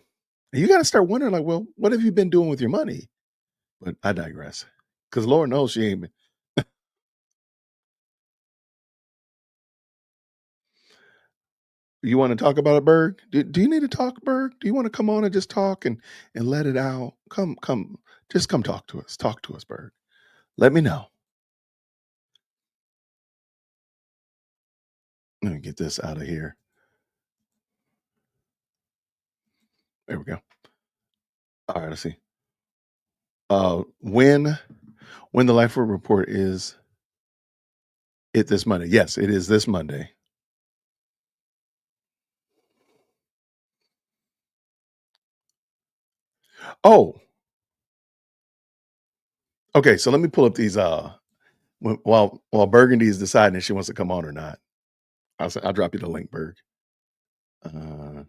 you got to start wondering, like, well, what have you been doing with your money? But I digress, because Lord knows she ain't been. You want to talk about it, Berg? Do you need to talk, Berg? Do you want to come on and just talk and let it out? Come, just come talk to us. Talk to us, Berg. Let me know. Let me get this out of here. There we go. All right, let's see. When the Life Report is it this Monday? Yes, it is this Monday. Oh, okay. So let me pull up these. While Burgundy is deciding if she wants to come on or not, I'll drop you the link, Berg. Let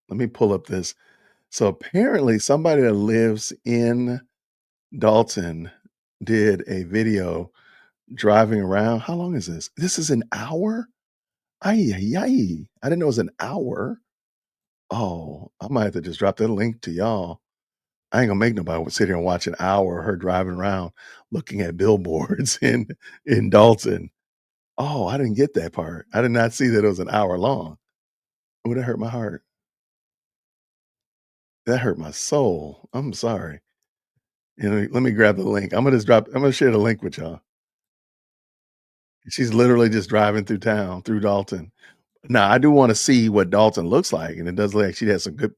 me pull up this. So apparently, somebody that lives in Dolton did a video driving around. How long is this? This is an hour. Ay, ay, ay. I didn't know it was an hour. Oh, I might have to just drop that link to y'all. I ain't gonna make nobody sit here and watch an hour of her driving around looking at billboards in Dolton. Oh, I didn't get that part. I did not see that it was an hour long. Oh, that hurt my heart. That hurt my soul. I'm sorry. Let me grab the link. I'm gonna share the link with y'all. She's literally just driving through town, through Dolton. Now, I do want to see what Dolton looks like, and it does look like she has some good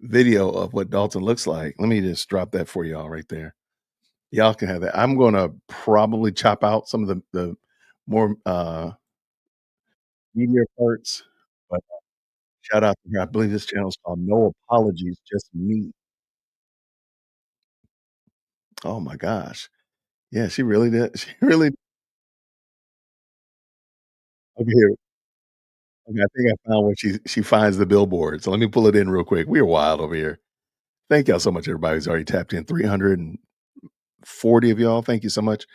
video of what Dolton looks like. Let me just drop that for y'all right there. Y'all can have that. I'm gonna probably chop out some of the more media parts, but shout out to her. I believe this channel is called No Apologies, Just Me. Oh my gosh. Yeah, she really did. She really okay here. Okay, I think I found where she finds the billboard. So let me pull it in real quick. We're wild over here. Thank y'all so much, everybody who's already tapped in. 340 of y'all. Thank you so much.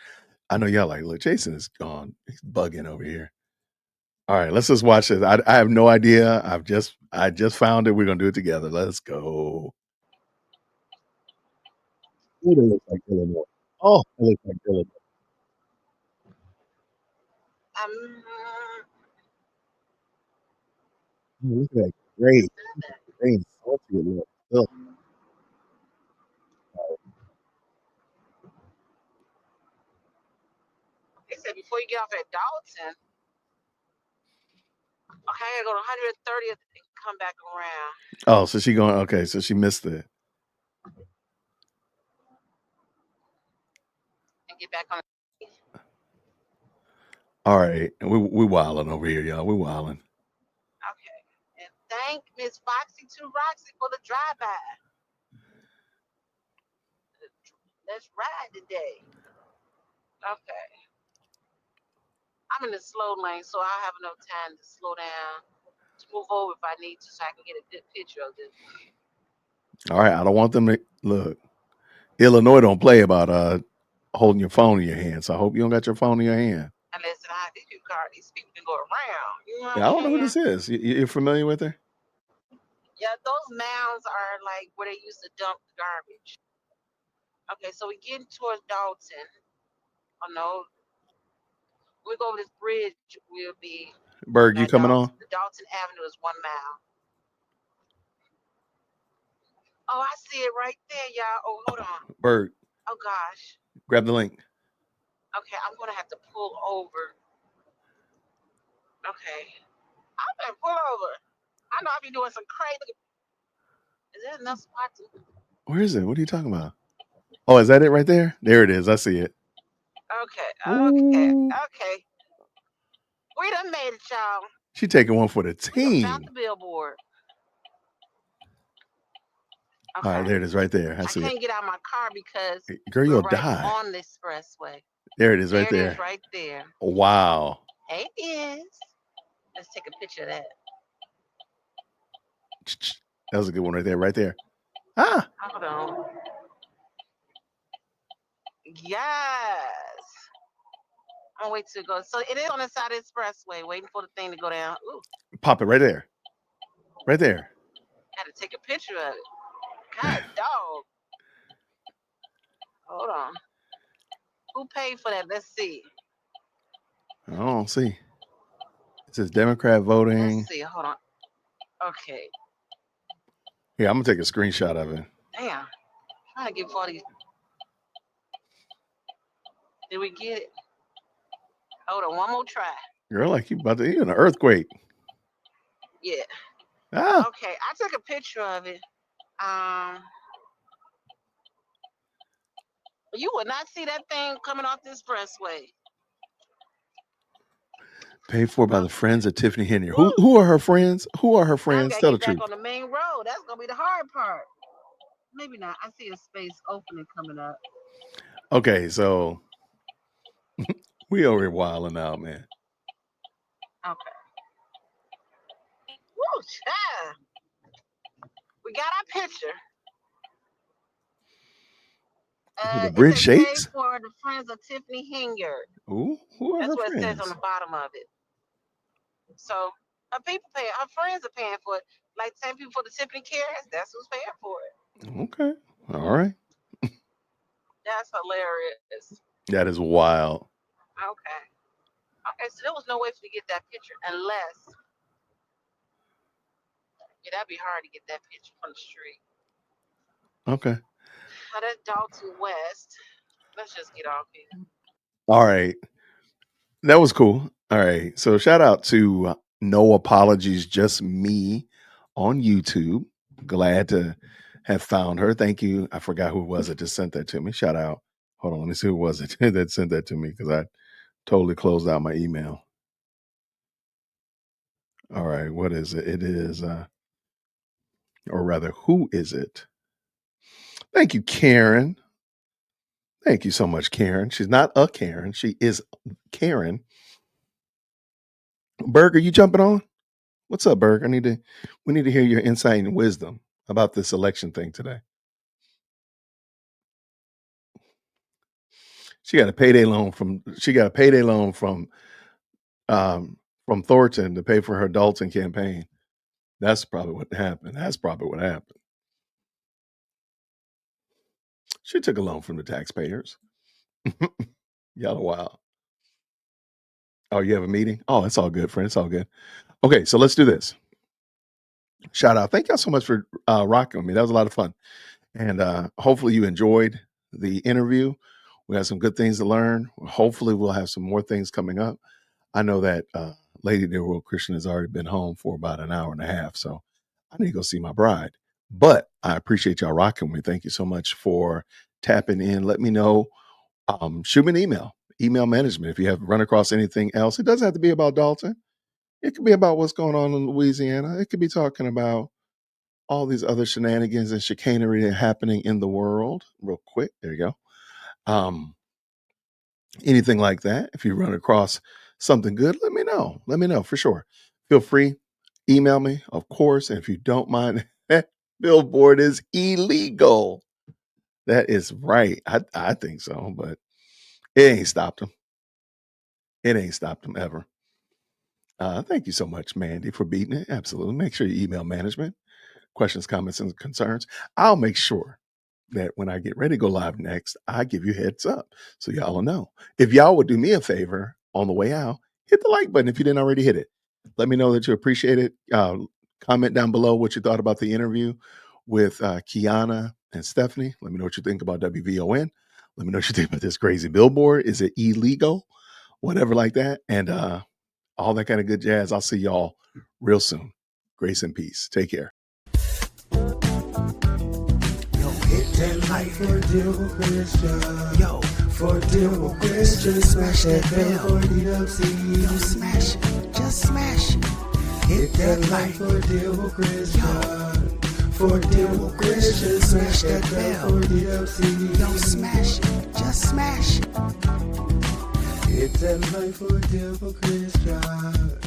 I know y'all like, look, Jason is gone. He's bugging over here. All right, let's just watch this. I have no idea. I just found it. We're gonna do it together. Let's go. Ooh, that looks like Illinois. Oh, it looks like Illinois. Ooh, look at that great. Great salty it looks. Ugh. They said before you get off at Dolton, okay, I gotta go to 130th and come back around. Oh, so she going, okay, so she missed it. And get back on. All right. We wilding over here, y'all. We wilding. Okay. And thank Miss Foxy to Roxy for the drive-by. Let's ride today. Okay. I'm in the slow lane, so I'll have enough time to slow down, to move over if I need to, so I can get a good picture of this. All right. I don't want them to look. Illinois don't play about holding your phone in your hand. So I hope you don't got your phone in your hand. And listen, these people can go around. You know what Yeah, I don't know who this is. You're familiar with her? Yeah, those mounds are like where they used to dump the garbage. Okay, so we're getting towards Dolton. Oh no. We go over this bridge, we'll be Berg, you coming on? The Dolton Avenue is 1 mile. Oh, I see it right there, y'all. Oh, hold on. Berg. Oh gosh. Grab the link. Okay, I'm gonna have to pull over. Okay. I'm gonna pull over. I know I'll be doing some crazy. Is there enough spot to? Where is it? What are you talking about? Oh, is that it right there? There it is. I see it. Okay. We done made it, y'all. She taking one for the team. Found the billboard. Okay. All right, there it is right there. I see can't get out of my car because girl, you'll right die on the expressway. There it is right there. There it is right there. Wow. Hey, Biz. Let's take a picture of that. That was a good one right there. Right there. Ah. Hold on. Yes. I'm gonna wait till it goes. So it is on the side of the expressway, waiting for the thing to go down. Ooh. Pop it right there. Right there. Had to take a picture of it. God, dog. Hold on. Who paid for that? Let's see. I don't see. It says Democrat voting. Let's see. Hold on. Okay. Yeah, I'm gonna take a screenshot of it. Damn. I'm trying to get 40. Did we get it? Hold on, one more try. Girl, like you about to eat an earthquake. Yeah. Ah. Okay, I took a picture of it. You would not see that thing coming off the expressway. Paid for by the friends of Tiffany Henyard. Who are her friends? Who are her friends? Tell the truth. On the main road. That's gonna be the hard part. Maybe not. I see a space opening coming up. Okay, so we over here wilding out, man. Okay. Woo, child. We got our picture. The bridge shakes? For the friends of Tiffany Henyard. Ooh, who are That's her what friends? it says on the bottom of it. So her people her friends are paying for it. Like same people for the Tiffany Cares, that's who's paying for it. Okay. All right. That's hilarious. That is wild. Okay, so there was no way for you to get that picture unless, that'd be hard to get that picture from the street. Okay. Now that's Dolton West. Let's just get off here. All right. That was cool. All right. So shout out to No Apologies, Just Me on YouTube. Glad to have found her. Thank you. I forgot who it was that just sent that to me. Shout out. Hold on. Let me see who it was that sent that to me because I totally closed out my email. All right. What is it? It is, or rather, who is it? Thank you, Karen. Thank you so much, Karen. She's not a Karen. She is Karen. Berg, are you jumping on? What's up, Berg? We need to hear your insight and wisdom about this election thing today. She got a payday loan from Thornton to pay for her Dolton campaign. That's probably what happened. She took a loan from the taxpayers. Y'all are wild. Oh, you have a meeting? Oh, it's all good, friend. It's all good. Okay, so let's do this. Shout out. Thank y'all so much for rocking with me. That was a lot of fun. And hopefully you enjoyed the interview. We had some good things to learn. Hopefully we'll have some more things coming up. I know that Lady Dear World Christian has already been home for about an hour and a half, so I need to go see my bride. But I appreciate y'all rocking with me. Thank you so much for tapping in. Let me know. Shoot me an email management. If you have run across anything else, it doesn't have to be about Dolton. It could be about what's going on in Louisiana. It could be talking about all these other shenanigans and chicanery happening in the world. Real quick, there you go. Anything like that. If you run across something good, let me know. Let me know for sure. Feel free. Email me, of course. And if you don't mind, that billboard is illegal. That is right. I think so, but it ain't stopped them. It ain't stopped them ever. Thank you so much, Mandy, for beating it. Absolutely. Make sure you email management. Questions, comments, and concerns. I'll make sure that when I get ready to go live next, I give you heads up so y'all will know. If y'all would do me a favor on the way out, hit the like button if you didn't already hit it. Let me know that you appreciate it. Comment down below what you thought about the interview with Kiana and Stephanie. Let me know what you think about WVON. Let me know what you think about this crazy billboard. Is it illegal? Whatever like that. And all that kind of good jazz. I'll see y'all real soon. Grace and peace. Take care. That light for deal with Christian. Yo, for deal with Christian. Smash that bell. Yo, smash it. Just smash it. Hit that light for deal with Christian. For deal with Christian. Smash that bell. Yo, smash it. Just smash it. Hit that light for deal with Christian.